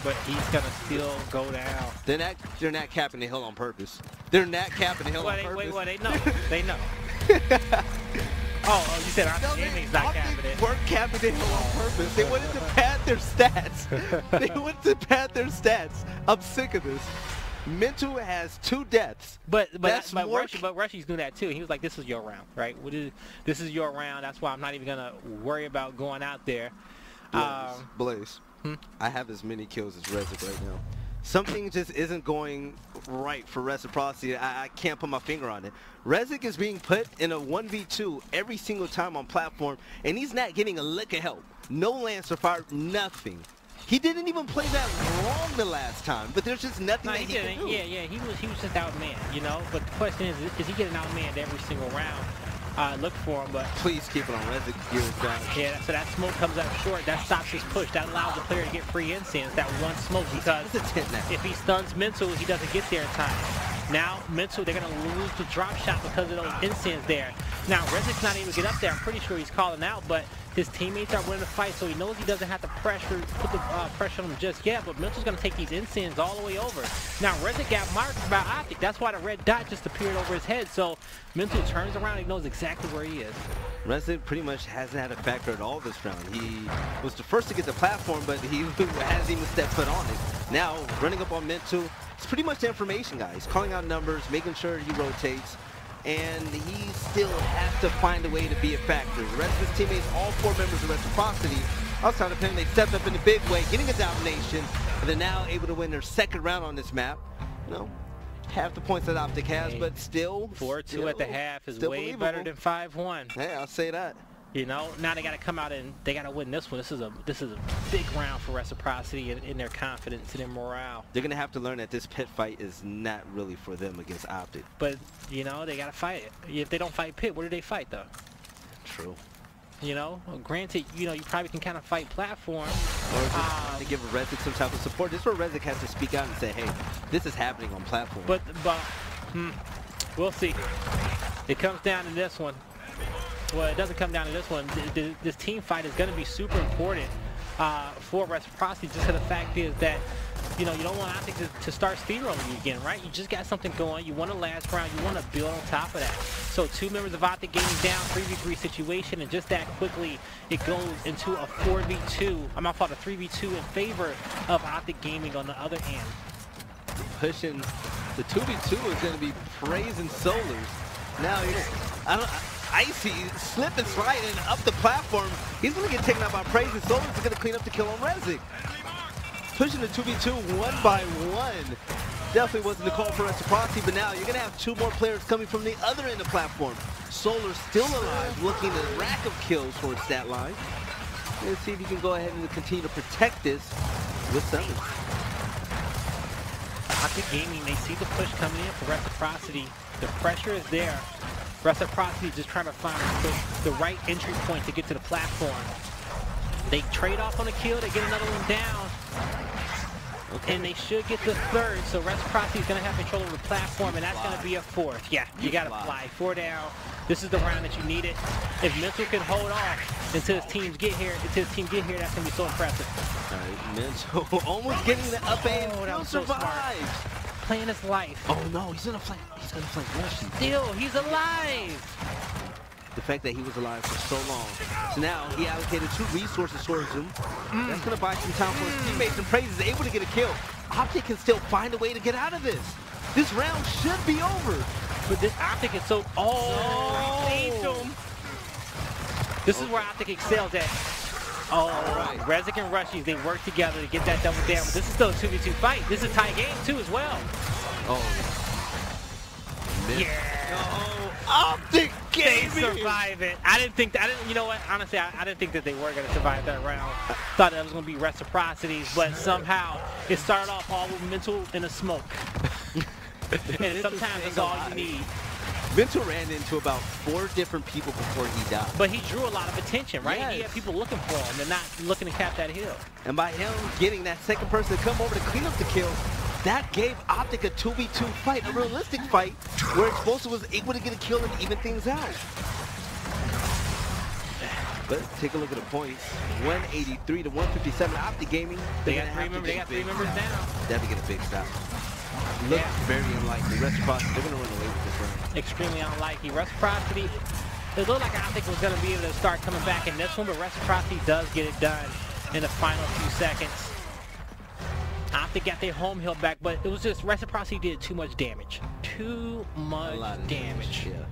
But he's going to still go down. They're not capping the hill on purpose. They're not capping the hill on purpose. Wait, they know. They know. Oh, you said OpTic Gaming's not capping it. Weren't capping the hill on purpose. They wanted to pad their stats. They wanted to pad their stats. I'm sick of this. Mental has 2 deaths. But Reshi's doing that too. He was like, "This is your round, right? This is your round. That's why I'm not even gonna worry about going out there." Blaze. I have as many kills as Resic right now. Something just isn't going right for Reciprocity. I can't put my finger on it. Resic is being put in a 1v2 every single time on platform, and he's not getting a lick of help. No Lancer fire, nothing. He didn't even play that wrong the last time, but there's just nothing that he can do. Yeah, he was just outmanned, you know. But the question is he getting outmanned every single round? Look for him, but please keep it on Resic gears down. Yeah, so that smoke comes up short. That stops his push. That allows the player to get free incense. That one smoke, because if he stuns Mental, he doesn't get there in time. Now, Mental, they're going to lose the drop shot because of those incense there. Now, Resic's not able to get up there. I'm pretty sure he's calling out, but his teammates are winning the fight, so he knows he doesn't have to put the pressure on him just yet, but Mental's going to take these incense all the way over. Now, Resic got marked by OpTic. That's why the red dot just appeared over his head, so Mental turns around. He knows exactly where he is. Resic pretty much hasn't had a factor at all this round. He was the first to get the platform, but he hasn't even stepped foot on it. Now, running up on Mental, it's pretty much the information guy. He's calling out numbers, making sure he rotates, and he still has to find a way to be a factor. The rest of his teammates, all 4 members of Reciprocity, outside of him, they stepped up in a big way, getting a domination, and they're now able to win their 2nd round on this map. You know, half the points that OpTic has, but still 4-2 at the half is way better than 5-1. Hey, I'll say that. You know, now they got to come out and they got to win this one. This is a big round for Reciprocity in their confidence and their morale. They're gonna have to learn that this pit fight is not really for them against OpTic. But you know, they got to fight it. If they don't fight pit, what do they fight though? True. You know, granted, you know, you probably can kind of fight platform. Or just to give Resic some type of support. This is where Resic has to speak out and say, hey, this is happening on platform. But we'll see. It comes down to this one. Well, it doesn't come down to this one. This team fight is going to be super important for Reciprocity, just because the fact is that, you know, you don't want OpTic to start steamrolling you again, right? You just got something going. You won the last round. You want to build on top of that. So 2 members of OpTic Gaming down, 3v3 situation, and just that quickly, it goes into a 4v2. I'm not fault, a 3v2 in favor of OpTic Gaming on the other end. Pushing the 2v2 is going to be Praise and Solars. Now, Icy slip and sliding up the platform. He's going to get taken out by Praise, and Solars is going to clean up the kill on Resic. Pushing the 2v2 1 by 1. Definitely wasn't the call for Reciprocity, but now you're going to have 2 more players coming from the other end of the platform. Solar still alive, looking to rack up kills for his stat line. Let's see if he can go ahead and continue to protect this with Summons. OpTic Gaming, they see the push coming in for Reciprocity. The pressure is there. Reciprocity just trying to find the right entry point to get to the platform. They trade off on a kill, they get another one down. Okay. And they should get the 3rd, so Reciprocity is going to have control of the platform, and that's going to be a 4th. Yeah, you got to fly. 4 down. This is the round that you needed. If Mental can hold off until his team get here, that's going to be so impressive. All right, Mental almost getting the up aim. Still survives. Playing his life. Oh no, he's gonna flank Reshi. Still, he's alive. The fact that he was alive for so long. So now he allocated 2 resources towards him. That's gonna buy some time for his teammates, and Praise is able to get a kill. OpTic can still find a way to get out of this. This round should be over. But this OpTic is so This is where OpTic excels at. Right. Resic and Reshi's, they work together to get that double down. But this is still a 2v2 fight. This is a tie game too as well. Oh. it. Yeah. Oh, OpTic They Gaming. survive it. You know what? Honestly, I didn't think that they were going to survive that round. Thought that was going to be reciprocities, but somehow it started off all with mental in a smoke. And sometimes that's all you need. Mental ran into about 4 different people before he died. But he drew a lot of attention, right? Yes. He had people looking for him and not looking to cap that hill. And by him getting that second person to come over to clean up the kill, that gave OpTic a 2v2 fight, a realistic fight, where Explosive was able to get a kill and even things out. But take a look at the points. 183 to 157. OpTic Gaming. They got 3 members down. They have to get a big stop. Looks very unlikely. Reciprocity, they're going to run away with this round. Extremely unlikely. Reciprocity, it looked like OpTic was going to be able to start coming back in this one, but Reciprocity does get it done in the final few seconds. OpTic got their home hill back, but it was just Reciprocity did too much damage. Too much damage. Yeah.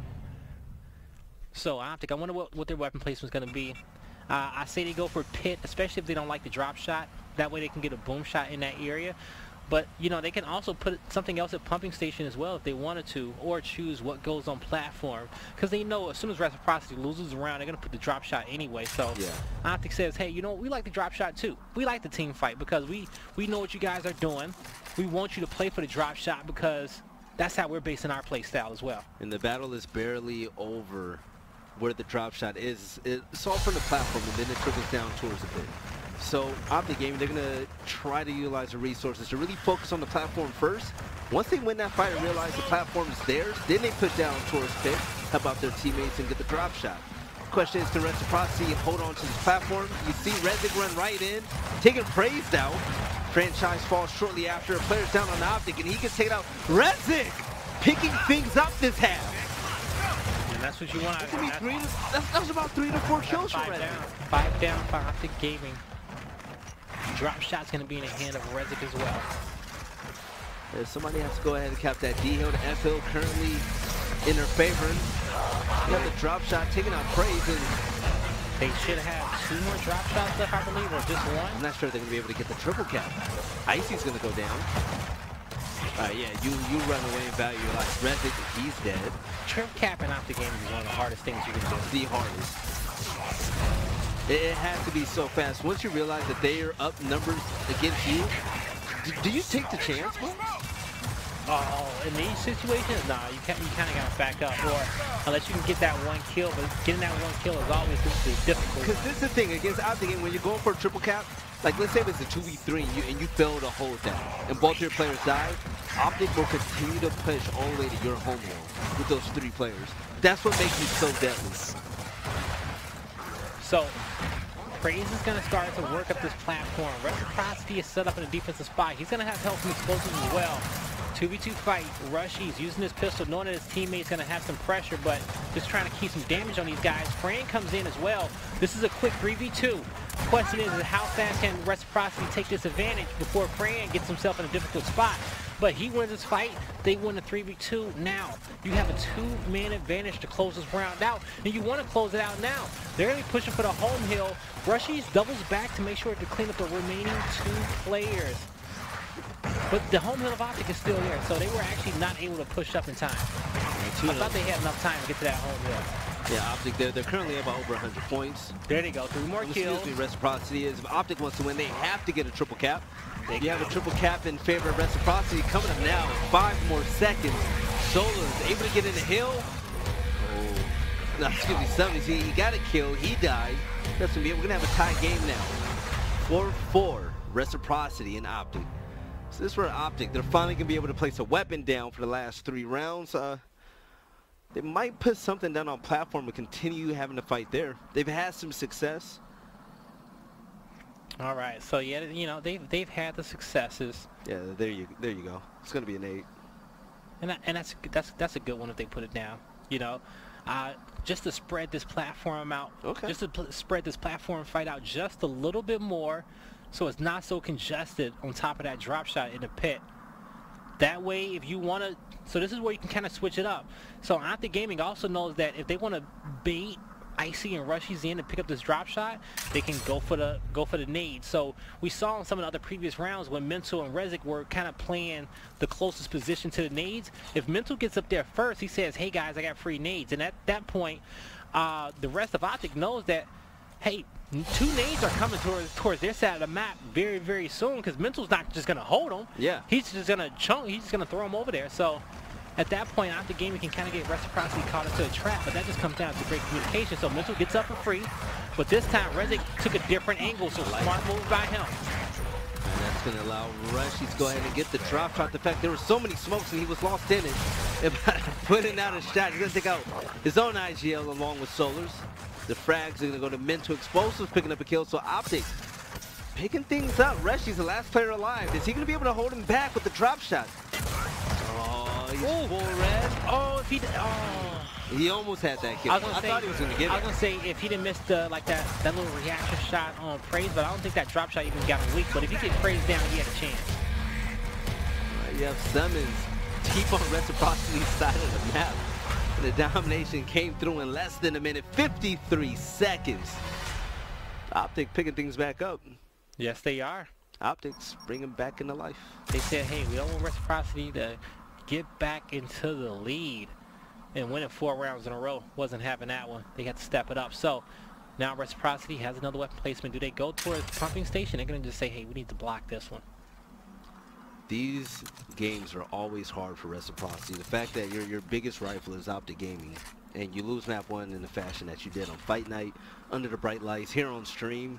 So OpTic, I wonder what their weapon placement is going to be. I say they go for pit, especially if they don't like the drop shot. That way they can get a boom shot in that area. But, you know, they can also put something else at pumping station as well if they wanted to, or choose what goes on platform. Because they know as soon as Reciprocity loses a round, they're going to put the drop shot anyway. So yeah. OpTic says, hey, you know, we like the drop shot too. We like the team fight because we know what you guys are doing. We want you to play for the drop shot because that's how we're basing our play style as well. And the battle is barely over where the drop shot is. It's all from the platform, and then it trickles down towards the pit. So OpTic Gaming, they're going to try to utilize the resources to really focus on the platform first. Once they win that fight and realize the platform is theirs, then they put down towards pit, help out their teammates, and get the drop shot. Question is, can Reciprocity hold on to this platform? You see Rezik run right in, taking praised out. Franchise falls shortly after. A player's down on OpTic, and he gets taken out. Rezik picking things up this half. And that's what you want. That was about 3 to 4 kills for Rezik. 5 down for OpTic Gaming. Drop shot's going to be in the hand of Rezik as well. Yeah, somebody has to go ahead and cap that D hill. The F hill currently in their favor. You have the drop shot taking out Praise, and they should have 2 more drop shots left, I believe, or just 1. I'm not sure they're going to be able to get the triple cap. Icy's going to go down. Yeah, you run away and value your life. Rezik, he's dead. Triple cap in OpTic Gaming is one of the hardest things you can do. The hardest. It has to be so fast. Once you realize that they are up numbers against you, do you take the chance, bro? Oh, in these situations, nah, you kind of got to back up, or unless you can get that 1 kill, but getting that 1 kill is always difficult. Because this is the thing, against OpTic Gaming, when you're going for a triple cap, like let's say if it's a 2v3 and you fail to hold that, and both your players die, OpTic will continue to push all the way to your home hill with those 3 players. That's what makes it so deadly. So, Praise is going to start to work up this platform. Reciprocity is set up in a defensive spot. He's going to have help from explosives as well. 2v2 fight. Rush, he's using his pistol, knowing that his teammate's going to have some pressure, but just trying to keep some damage on these guys. Fran comes in as well. This is a quick 3v2. The question is how fast can Reciprocity take this advantage before Fran gets himself in a difficult spot? But he wins this fight, they win the 3v2. Now, you have a 2-man advantage to close this round out, and you want to close it out now. They're going to be pushing for the home hill. Rushies doubles back to make sure to clean up the remaining 2 players. But the home hill of OpTic is still there, so they were actually not able to push up in time. I thought they had enough time to get to that home hill. Yeah, OpTic, they're currently about over 100 points. There they go, 3 more kills. Excuse me, Reciprocity is, if OpTic wants to win, they have to get a triple cap. You have a triple cap in favor of Reciprocity coming up now. 5 more seconds. Solar is able to get in the hill. Oh, no, excuse me, 70. He got a kill. He died. That's gonna be it. We're gonna have a tie game now. 4-4. Reciprocity and OpTic. So this is where OpTic, they're finally gonna be able to place a weapon down for the last 3 rounds. They might put something down on platform and continue having to fight there. They've had some success. All right, so yeah, you know they've had the successes. Yeah, there you go. It's gonna be an 8. And that's a good one if they put it down. You know, just to spread this platform out. Okay. Just to spread this platform fight out just a little bit more, so it's not so congested on top of that drop shot in the pit. That way, if you want to, so this is where you can kind of switch it up. So OpTic Gaming also knows that if they want to bait Icy and Rushy's in to pick up this drop shot, they can go for the nade. So we saw in some of the other previous rounds when Mental and Rezik were kind of playing the closest position to the nades. If Mental gets up there first, he says, "Hey guys, I got free nades." And at that point, the rest of OpTic knows that, hey, 2 nades are coming towards their side of the map very, very soon, because Mental's not just gonna hold them. Yeah. He's just gonna chunk. He's just gonna throw them over there. So at that point, OpTic Gaming can kind of get Reciprocity caught into a trap, but that just comes down to great communication. So Mental gets up for free, but this time Rezik took a different angle, so smart move by him. And that's going to allow Rushy to go ahead and get the drop shot. The fact there were so many smokes and he was lost in it. Putting out a shot. He's going to take out his own IGL along with Solars. The frags are going to go to Mental Explosives, picking up a kill. So OpTic picking things up. Rushy's the last player alive. Is he going to be able to hold him back with the drop shot? Oh, he's full red. Oh, if he did, oh. He almost had that kill. I thought he was going to get it. I was going to say, if he didn't miss the, that little reaction shot on Praise, but I don't think that drop shot even got him weak. But if he gets Praise down, he had a chance. You have Summons deep on Reciprocity's side of the map. And the domination came through in less than a minute, 53 seconds. OpTic picking things back up. Yes, they are. OpTic's bringing back into life. They said, hey, we don't want Reciprocity to get back into the lead. And winning 4 rounds in a row, wasn't having that one. They had to step it up. So now Reciprocity has another weapon placement. Do they go towards the pumping station? They're going to just say, hey, we need to block this one. These games are always hard for Reciprocity. The fact that your biggest rifle is OpTic Gaming, and you lose map 1 in the fashion that you did on Fight Night, under the bright lights, here on stream.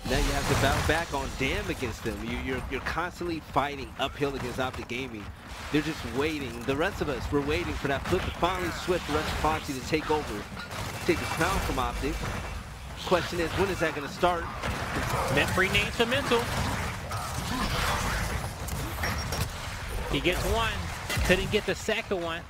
Now you have to battle back on damn against them. You're constantly fighting uphill against OpTic Gaming. They're just waiting. The rest of us, we're waiting for that flip to finally switch for Reciprocity to take over, take the crown from OpTic. Question is, when is that going to start? Net free nades for Mental. He gets one, couldn't get the second one,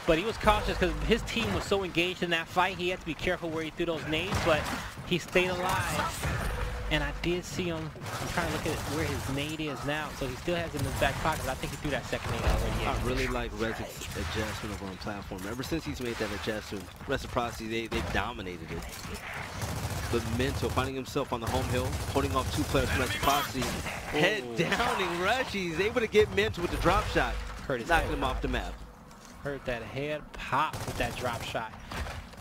but he was cautious because his team was so engaged in that fight. He had to be careful where he threw those nades, but he stayed alive. And I did see him. I'm trying to look at where his nade is now, so he still has it in his back pocket. But I think he threw that second nade already. I really like Rezik's adjustment over on platform. Ever since he's made that adjustment, Reciprocity, they've dominated it. But Mental finding himself on the home hill, holding off 2 players from Reciprocity. Head downing Rushy. He's able to get Mental with the drop shot, knocking him off the map. Heard that head pop with that drop shot.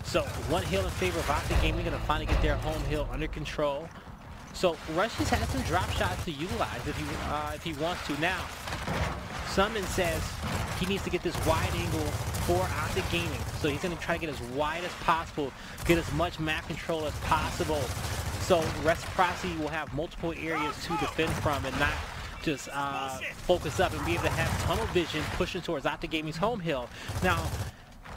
So 1 hill in favor of OpTic Gaming. Gonna finally get their home hill under control. So Rushy's had some drop shots to utilize if he wants to. Now, Summon says he needs to get this wide angle for OpTic Gaming. So he's going to try to get as wide as possible, get as much map control as possible. So Reciprocity will have multiple areas to defend from and not just focus up and be able to have tunnel vision pushing towards OpTic Gaming's home hill. Now,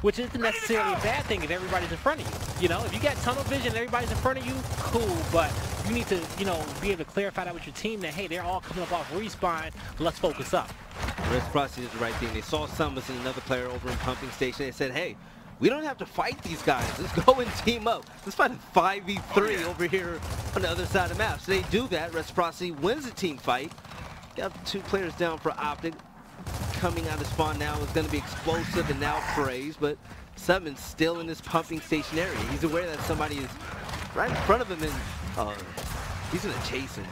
which isn't necessarily a bad thing if everybody's in front of you. You know, if you got tunnel vision and everybody's in front of you, cool, but you need to, you know, be able to clarify that with your team that, hey, they're all coming up off respawn, let's focus up. Reciprocity did the right thing. They saw Summons and another player over in pumping station. They said, hey, we don't have to fight these guys. Let's go and team up. Let's fight a 5v3 over here on the other side of the map. So they do that. Reciprocity wins the team fight. Got 2 players down for OpTic. Coming out of spawn now is going to be Explosive and now Praise, but Summons still in this pumping station area. He's aware that somebody is right in front of him, and he's going to chase him.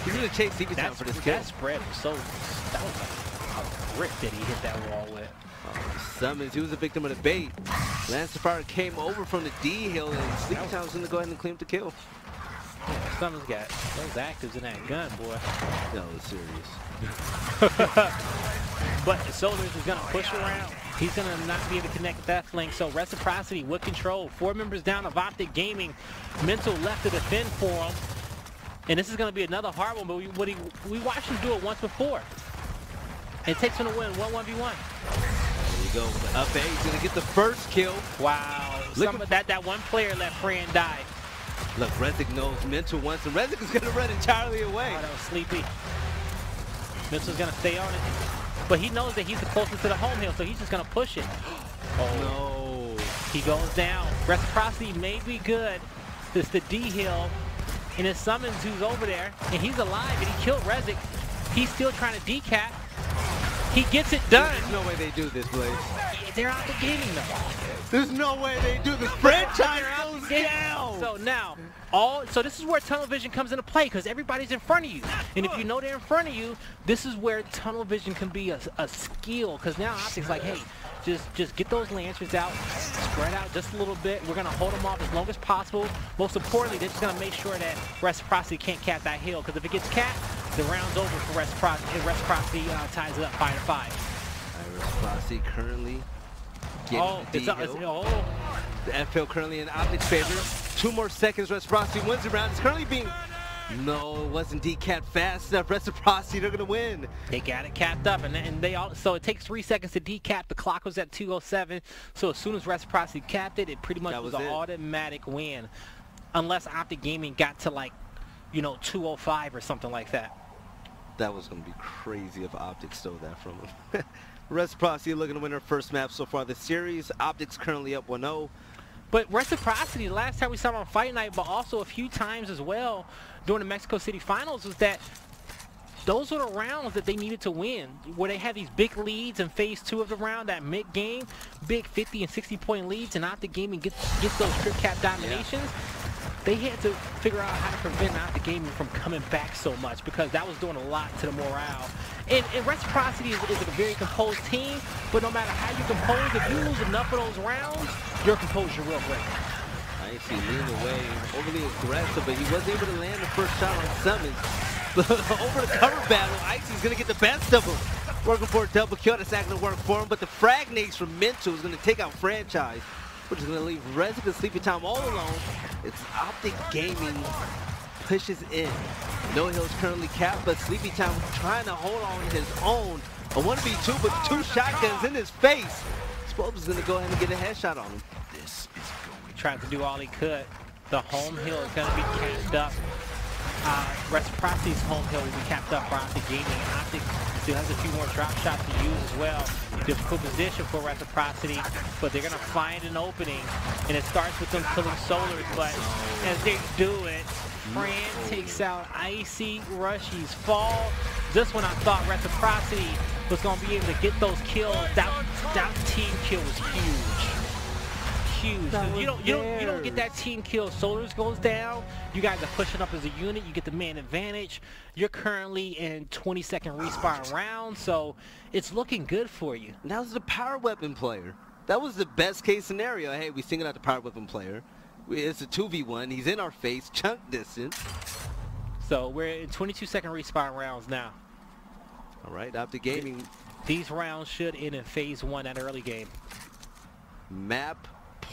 He's going to chase CB Town for this kill. That spread was so, that was a brick that he hit that wall with. Summons, he was a victim of the bait. Lancerfire came over from the D hill, and CB Town's going to go ahead and claim the kill. Yeah, Summons got those actives in that gun, boy. No, it's serious. But Solars is going to push around. He's going to not be able to connect with that flank. So Reciprocity with control. 4 members down of OpTic Gaming. Mental left to defend for him. And this is going to be another hard one, but we watched him do it once before. It takes him to win 1-1v1. There you go. The up A, he's going to get the first kill. Wow. That one player let Fran die. Look, Rezik knows Mental once, and Rezik is going to run entirely away. Oh, that was sleepy. Mental's going to stay on it. But he knows that he's the closest to the home hill, so he's just going to push it. Oh, no. He goes down. Reciprocity may be good. It's the D hill. And it's Summons who's over there. And he's alive, and he killed Rezik. He's still trying to decap. He gets it done. There's no way they do this, Blaze. They're OpTic Gaming, though. There's no way they do this. Franchise goes down. So now, so this is where tunnel vision comes into play because everybody's in front of you. And if you know they're in front of you, this is where tunnel vision can be a skill. Because now Optic's like, hey, just get those lancers out, spread out just a little bit. We're gonna hold them off as long as possible. Most importantly, they're just gonna make sure that Reciprocity can't cap that hill. Because if it gets capped, the round's over for Reciprocity. And Reciprocity ties it up 5-5. Reciprocity currently getting the hill. The FL currently in Optic's favor. 2 more seconds, Reciprocity wins the round. It's currently being... No, it wasn't decapped fast enough. Reciprocity, they're gonna win. they got it capped up, and they all. So it takes 3 seconds to decap. The clock was at 2:07. So as soon as Reciprocity capped it, it pretty much was an automatic win, unless OpTic Gaming got to like, you know, 2:05 or something like that. That was gonna be crazy if OpTic stole that from him. Reciprocity looking to win her first map so far this series. OpTic's currently up 1-0. But Reciprocity, the last time we saw them on Fight Night, but also a few times as well during the Mexico City finals, was that those were the rounds that they needed to win, where they had these big leads in phase 2 of the round, that mid-game, big 50 and 60-point leads, and OpTic Gaming gets those strip cap dominations. They had to figure out how to prevent OpTic Gaming from coming back so much, because that was doing a lot to the morale. And Reciprocity is a very composed team, but no matter how you compose, if you lose enough of those rounds, your composure will break. Icy leaned away, overly aggressive, but he was able to land the first shot on Summons. Over the cover battle, Icy's going to get the best of him. Working for a double kill, that's not going to work for him, but the frag nades from Mental is going to take out Franchise, which is going to leave Rezik and Sleepy Time all alone. It's OpTic Gaming pushes in. No Hill's currently capped, but Sleepy Time trying to hold on his own. A 1v2, but 2 shotguns in his face. Spoke is going to go ahead and get a headshot on him. Tried to do all he could. The home hill is going to be capped up. Reciprocity's home hill will be capped up for OpTic Gaming. OpTic still has a few more drop shots to use as well. Difficult position for Reciprocity, but they're going to find an opening. And it starts with them killing Solars, but as they do it, Fran takes out Icy, Rushy's fall. Just when I thought Reciprocity was going to be able to get those kills, that team kill was huge. Huge. You don't get that team kill. Solars goes down. You guys are pushing up as a unit. You get the man advantage. You're currently in 20-second respawn round, so it's looking good for you. That was the power weapon player. That was the best case scenario. Hey, we singled out the power weapon player. It's a 2v1. He's in our face, chunk distance. So we're in 22-second respawn rounds now. All right, OpTic Gaming. These rounds should end in phase 1 at early game. Map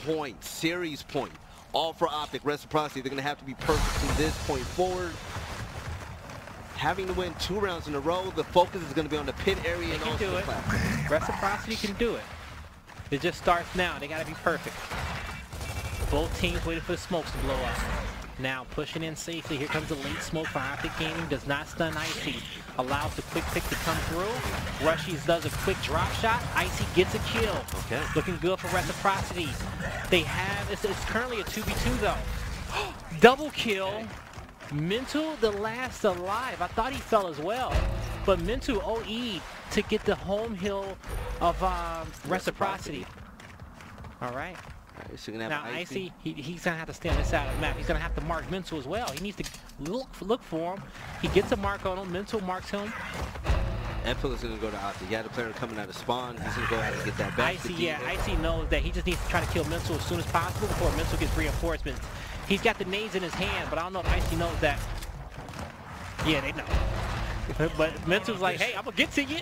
point, series point, all for OpTic. Reciprocity, they're going to have to be perfect from this point forward. Having to win 2 rounds in a row, the focus is going to be on the pit area and also the platform. Reciprocity can do it. It just starts now. They got to be perfect. Both teams waiting for the smokes to blow up. Now pushing in safely. Here comes the late smoke for OpTic Gaming. Does not stun Icy. Allows the quick pick to come through. Rushies does a quick drop shot. Icy gets a kill. Okay. Looking good for Reciprocity. They have, it's currently a 2v2 though. Double kill. Mental, the last alive. I thought he fell as well. But Mental OE'd to get the home hill of Reciprocity. All right. So now Icy, he's gonna have to stay on this side of the map. He's gonna have to mark Mental as well. He needs to look for him. He gets a mark on him. Mental marks him. Epil is gonna go to OpTic. You had a player coming out of spawn. He's gonna go ahead and get that back. Icy knows that he just needs to try to kill Mental as soon as possible before Mental gets reinforcements. He's got the nades in his hand, but I don't know if Icy knows that. Yeah, they know. But Mental's like, hey, I'm gonna get to you.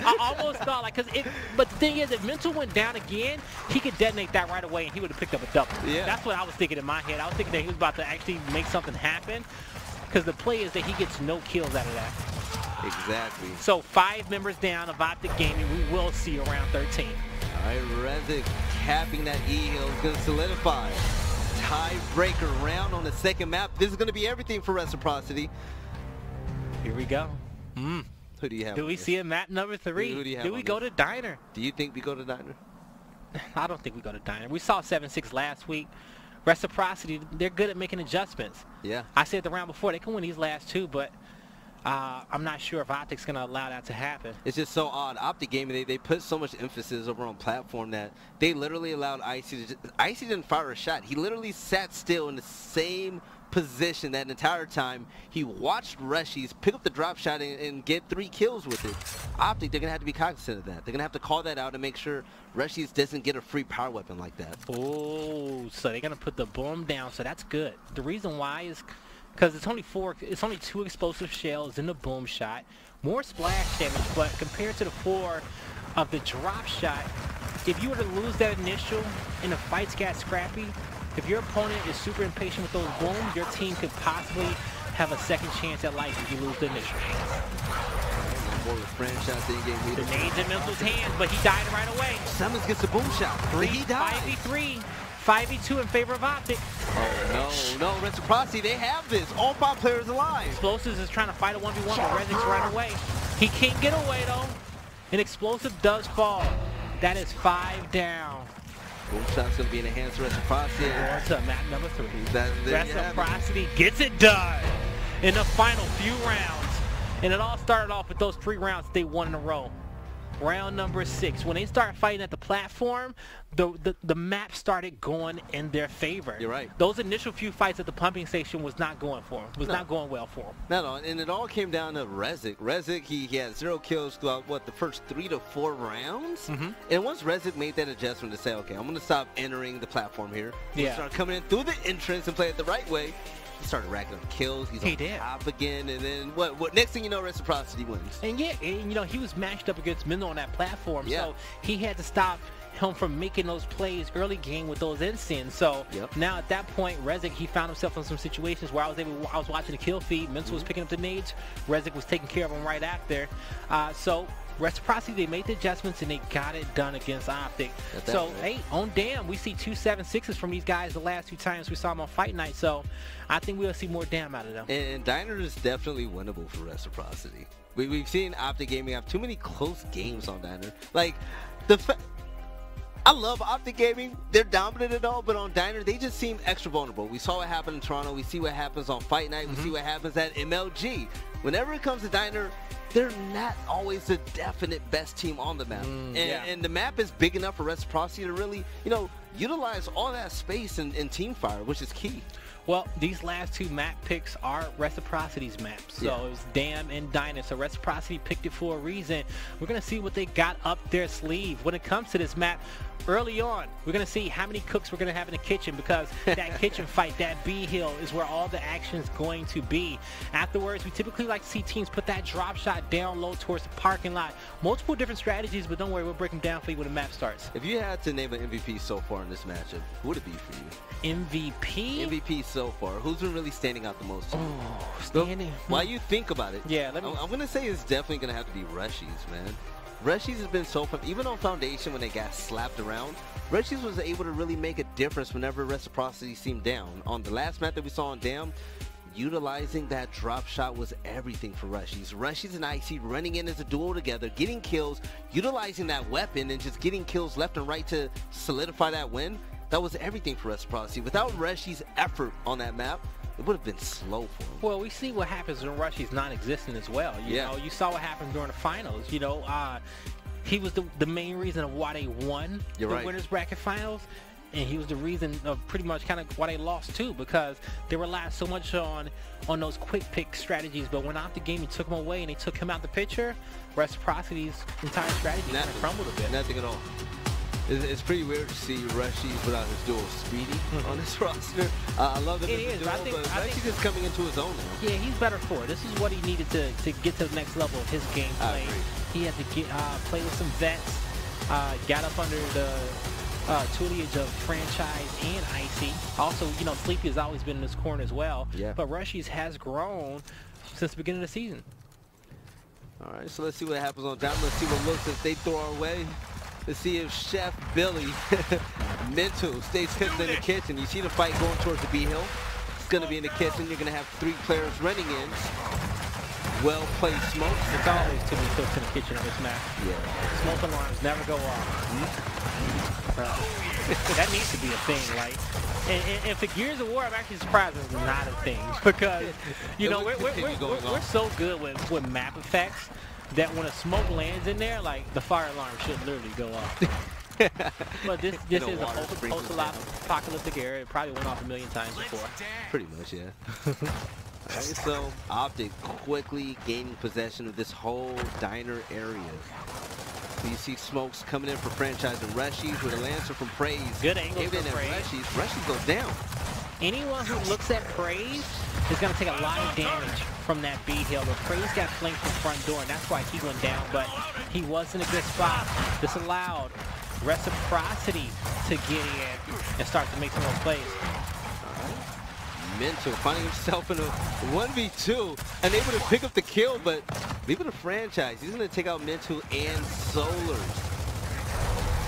I almost thought, like, but the thing is, if Mental went down again, he could detonate that right away and he would have picked up a double. Yeah. That's what I was thinking in my head. I was thinking that he was about to actually make something happen, because the play is that he gets no kills out of that. Exactly. So 5 members down of OpTic Gaming. We will see around 13. All right, Rezik capping that E-hill is going to solidify. Tiebreaker round on the second map. This is going to be everything for Reciprocity. Here we go. Who do you have? Do we see a map number 3? Who do you have? Do we go to Diner? Do you think we go to Diner? I don't think we go to Diner. We saw 7-6 last week. Reciprocity, they're good at making adjustments. Yeah. I said the round before, they can win these last 2, but I'm not sure if OpTic's going to allow that to happen. It's just so odd. OpTic Gaming, they put so much emphasis over on platform that they literally allowed Icy to Icy didn't fire a shot. He literally sat still in the same position that entire time. He watched Reshies pick up the drop shot and get 3 kills with it. OpTic, they're going to have to be cognizant of that. They're going to have to call that out and make sure Reshies doesn't get a free power weapon like that. Oh, so they're going to put the boom down, so that's good. The reason why is because it's only 2 explosive shells in the boom shot, more splash damage, but compared to the 4 of the drop shot, if you were to lose that initial and the fights got scrappy, if your opponent is super impatient with those booms, your team could possibly have a second chance at life if you lose the initial. More of a franchise in-game leader. Grenades in Mental's hands, but he died right away. Summons gets the boom shot. He died. 5v3. 5v2 in favor of OpTic. Oh, no, Reciprocity, they have this. All 5 players alive. Explosives is trying to fight a 1v1, but Rezic's right away. He can't get away, though. An explosive does fall. That is 5 down. Boom shot's going to be in the hands of Reciprocity. On to map number 3. Reciprocity gets it done in the final few rounds. And it all started off with those 3 rounds they won in a row. Round number 6. When they started fighting at the platform, the map started going in their favor. You're right. Those initial few fights at the pumping station was not going for him. Not going well for him. No, and it all came down to Rezic. Rezic, he had 0 kills throughout, the first 3 to 4 rounds? And once Rezic made that adjustment to say, okay, I'm going to stop entering the platform here. Yeah. Start coming in through the entrance and play it the right way. He started racking up kills. He did. Top again, and then what? Next thing you know, Reciprocity wins. And yeah, and, you know, he was matched up against Minnow on that platform, yeah. So he had to stop him from making those plays early game with those instants. So now at that point, Rezic, he found himself in some situations where I was watching the kill feed. Mental was picking up the nades. Rezic was taking care of him right after. So Reciprocity, they made the adjustments and they got it done against OpTic. So, hey, on damn, we see 2 7-6s from these guys the last 2 times we saw them on Fight Night. So I think we'll see more damn out of them. And Diner is definitely winnable for Reciprocity. We've seen OpTic Gaming have too many close games on Diner. Like, I love OpTic Gaming. They're dominant and all, but on Diner, they just seem extra vulnerable. We saw what happened in Toronto. We see what happens on Fight Night. We see what happens at MLG. Whenever it comes to Diner, they're not always the definite best team on the map. And the map is big enough for Reciprocity to really, utilize all that space in team fire, which is key. Well, these last 2 map picks are Reciprocity's maps. So it was Dam and Diner. So Reciprocity picked it for a reason. We're going to see what they got up their sleeve. When it comes to this map, early on, we're going to see how many cooks we're going to have in the kitchen, because that kitchen fight, that B hill, is where all the action is going to be. Afterwards, we typically like to see teams put that drop shot down low towards the parking lot. Multiple different strategies, but don't worry, we'll break them down for you when the map starts. If you had to name an MVP so far in this matchup, who would it be for you? MVP? MVP so far. Who's been really standing out the most to you? Oh, standing. While you think about it, yeah, I'm going to say it's definitely going to have to be Reshies, man. Reshies has been so fun. Even on Foundation, when they got slapped around, Reshies was able to really make a difference whenever Reciprocity seemed down. On the last map that we saw on Dam, utilizing that drop shot was everything for Reshies. Reshies and Icy running in as a duo together, getting kills, utilizing that weapon, and just getting kills left and right to solidify that win. That was everything for Reciprocity. Without Reshies' effort on that map, it would have been slow for him. Well, we see what happens when Reshies non-existent as well. You know, you saw what happened during the finals. He was the main reason of why they won the winners bracket finals, and he was the reason of pretty much kind of why they lost too, because they relied so much on those quick pick strategies. But when OpTic Gaming took him away and they took him out the picture, Reciprocity's entire strategy kind of crumbled a bit. Nothing at all. It's pretty weird to see Reshies without his dual Speedy on this roster. I love that it is. I think Reshies is coming into his own now. Yeah, he's better for it. This is what he needed to get to the next level of his gameplay. He had to play with some vets, got up under the tutelage of Franchise and Icy. Also, Sleepy has always been in this corner as well. Yeah. But Reshies has grown since the beginning of the season. All right, so let's see what happens on down. Let's see what looks as they throw our way. Let's see if Chef Billy Mental stays cooking in the kitchen. You see the fight going towards the B hill. It's going to be in the kitchen. You're going to have 3 players running in. well-placed smokes. It's always too many cooks in the kitchen on this map. Yeah. Smoke alarms never go off. That needs to be a thing, like. And for Gears of War, I'm actually surprised it's not a thing because, you know, we're so good with map effects that when a smoke lands in there, like the fire alarm should literally go off. But this is a post-apocalyptic area. It probably went off a million times before. Pretty much, yeah. Alright, so OpTic quickly gaining possession of this whole diner area. So you see smokes coming in for Franchise and Reshies with a Lancer from Praise. Good angle for Praise. Reshies goes down. Anyone who looks at Praise is going to take a lot of damage from that B hill. But Praise got flanked from front door, and that's why he went down. But he was in a good spot. This allowed Reciprocity to get in and start to make some more plays. Mental finding himself in a 1v2, unable to pick up the kill, but leave it to Franchise. He's going to take out Mental and Solars.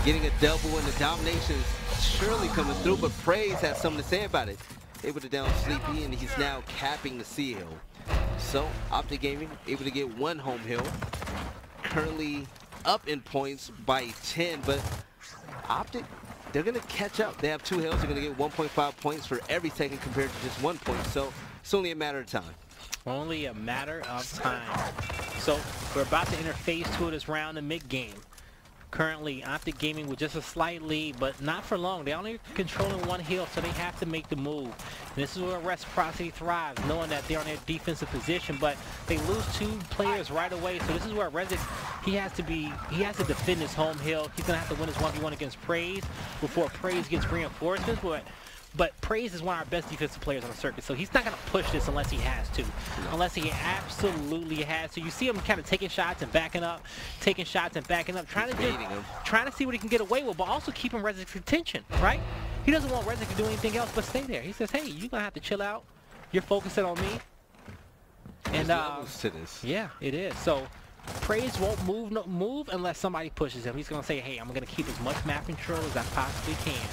Getting a double, and the domination is surely coming through, but Praise has something to say about it. Able to down Sleepy, and he's now capping the C hill. So OpTic Gaming able to get one home hill. Currently up in points by 10, but OpTic, they're going to catch up. They have 2 hills. They're going to get 1.5 points for every second compared to just 1 point. So it's only a matter of time. Only a matter of time. So we're about to enter phase 2 of this round in mid-game. Currently, OpTic Gaming with just a slight lead, but not for long. They're only controlling 1 hill, so they have to make the move. And this is where Reciprocity thrives, knowing that they're on their defensive position, but they lose 2 players right away. So this is where Rezik, he has to defend his home hill. He's gonna have to win his 1v1 against Praise before Praise gets reinforcements. But Praise is one of our best defensive players on the circuit, so he's not going to push this unless he has to. Unless he absolutely has to. You see him kind of taking shots and backing up, trying to see what he can get away with, but also keeping Rezik's attention, right? He doesn't want Rezik to do anything else but stay there. He says, hey, you're going to have to chill out. You're focusing on me. And levels to this. Yeah, it is. So Praise won't move unless somebody pushes him. He's going to say, hey, I'm going to keep as much map control as I possibly can.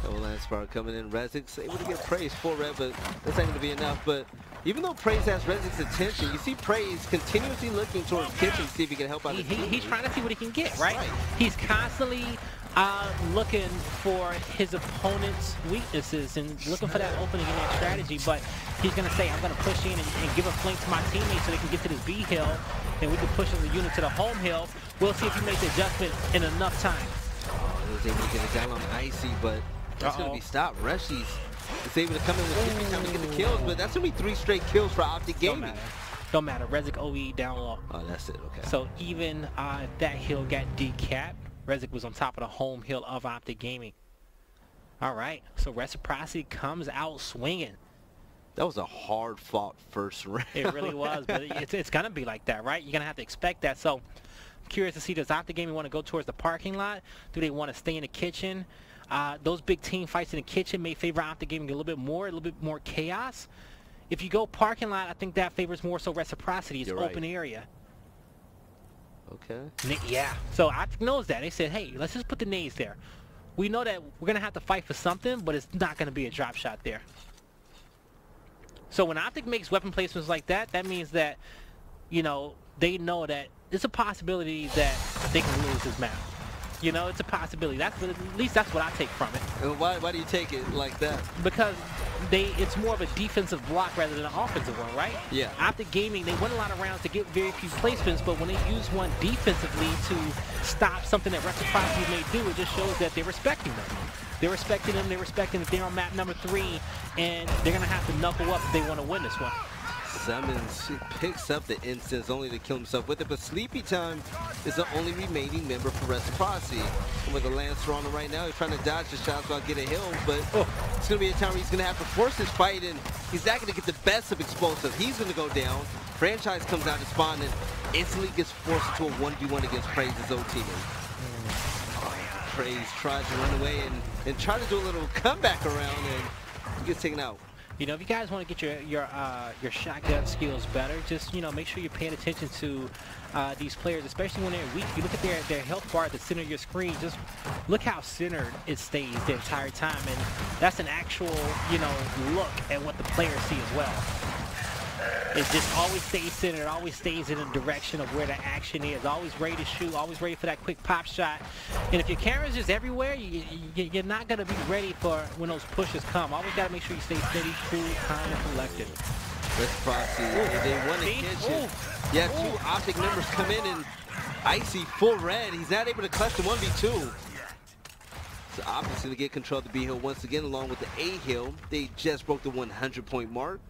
Double Lance Bar coming in. Rezik's able to get Praise full red, but that's not going to be enough. But even though Praise has Rezik's attention, you see Praise continuously looking towards Kitchen to see if he can help out his team. He's trying to see what he can get, right? He's constantly looking for his opponent's weaknesses and looking for that opening in that strategy. But he's going to say, I'm going to push in and give a flank to my teammates so they can get to this B hill, and we can push the unit to the home hill. We'll see if he makes the adjustment in enough time. He was able to get it down on Icy, but that's going to be stopped. Reshies is able to come in with 50 time to get the kills, but that's going to be 3 straight kills for OpTic Gaming. Don't matter. Rezik OE down low. Oh, that's it. Okay. So even if that hill got decapped, Rezik was on top of the home hill of OpTic Gaming. All right. So Reciprocity comes out swinging. That was a hard-fought first round. It really was, but it's going to be like that, right? You're going to have to expect that. So curious to see, does OpTic Gaming want to go towards the parking lot? Do they want to stay in the kitchen? Those big team fights in the kitchen may favor OpTic Gaming a little bit more chaos. If you go parking lot, I think that favors more so Reciprocity. It's open area. Okay. Yeah. So OpTic knows that. They said, hey, let's just put the nades there. We know that we're going to have to fight for something, but it's not going to be a drop shot there. So when OpTic makes weapon placements like that, that means that, you know, they know that it's a possibility that they can lose this map. You know, it's a possibility. At least that's what I take from it. And why do you take it like that? Because it's more of a defensive block rather than an offensive one, right? Yeah. OpTic Gaming, they win a lot of rounds to get very few placements, but when they use one defensively to stop something that Reciprocity may do, it just shows that they're respecting them. They're respecting them. They're respecting that they're on map number 3, and they're going to have to knuckle up if they want to win this one. Summons picks up the instance only to kill himself with it, but Sleepy Time is the only remaining member for Reciprocity. And with the Lancer on him right now, he's trying to dodge the shots while getting a hill, but it's going to be a time where he's going to have to force his fight, and he's not going to get the best of Explosive. He's going to go down. Franchise comes out to spawn and instantly gets forced into a 1v1 against Praise's old teammate. Praise tries to run away and try to do a little comeback around, and he gets taken out. You know, if you guys want to get your shotgun skills better, just, you know, make sure you're paying attention to these players, especially when they're weak. You look at their health bar at the center of your screen, just look how centered it stays the entire time, and that's an actual, you know, look at what the players see as well. It just always stays centered, always stays in the direction of where the action is. Always ready to shoot, always ready for that quick pop shot. And if your camera's just everywhere, you're not going to be ready for when those pushes come. Always got to make sure you stay steady, cool, calm, and collected. Reciprocity, they won the kitchen. Yeah, two Optic members come in and Icy full red. He's not able to clutch the 1v2. So Optic's going to get control of the B hill once again along with the A hill. They just broke the 100-point mark.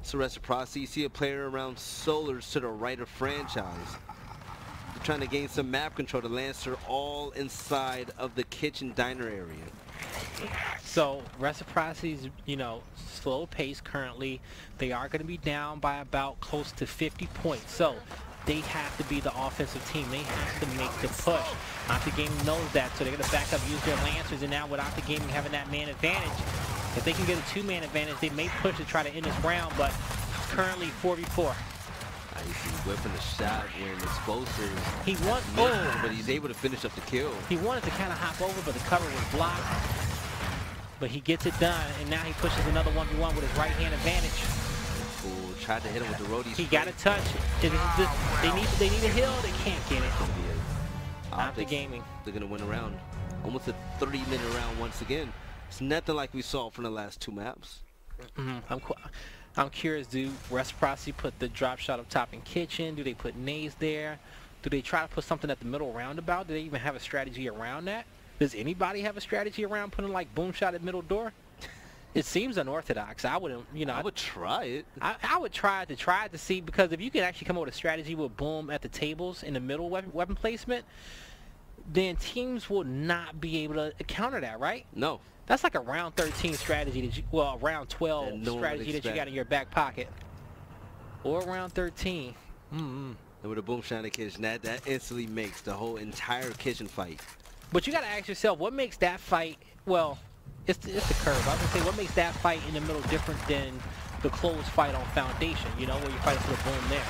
So Reciprocity, you see a player around Solars to the right of Franchise. They're trying to gain some map control to Lancer all inside of the kitchen diner area. So Reciprocity's, slow pace currently. They are going to be down by about close to 50 points. So they have to be the offensive team. They have to make the push. OpTic Gaming knows that, so they're going to back up, use their Lancers, and now with OpTic Gaming having that man advantage, if they can get a two-man advantage, they may push to try to end this round, but currently 4v4. Icy whipping the shot when explosive. He wants, but he's able to finish up the kill. He wanted to kind of hop over, but the cover was blocked. But he gets it done, and now he pushes another 1v1 with his right-hand advantage. Ooh, tried to hit him with the roadie. He got to touch it. They need a hill. They can't get it. OpTic Gaming. They're going to win a round. Almost a 30-minute round once again. It's nothing like we saw from the last two maps. I'm curious, do Reciprocity put the drop shot up top in kitchen? Do they put nades there? Do they try to put something at the middle roundabout? Do they even have a strategy around that? Does anybody have a strategy around putting like boom shot at middle door? It seems unorthodox. I wouldn't, I would try it. I would try it to see, because if you can actually come up with a strategy with boom at the tables in the middle weapon placement, then teams will not be able to counter that, right? No. That's like a round 13 strategy that a round 12 strategy that you got in your back pocket. Or round 13. And with a boom shot in the kitchen, that instantly makes the whole entire kitchen fight. But you got to ask yourself, what makes that fight, well, it's the curve. I was going to say, what makes that fight in the middle different than the closed fight on Foundation, where you fight for the boom there?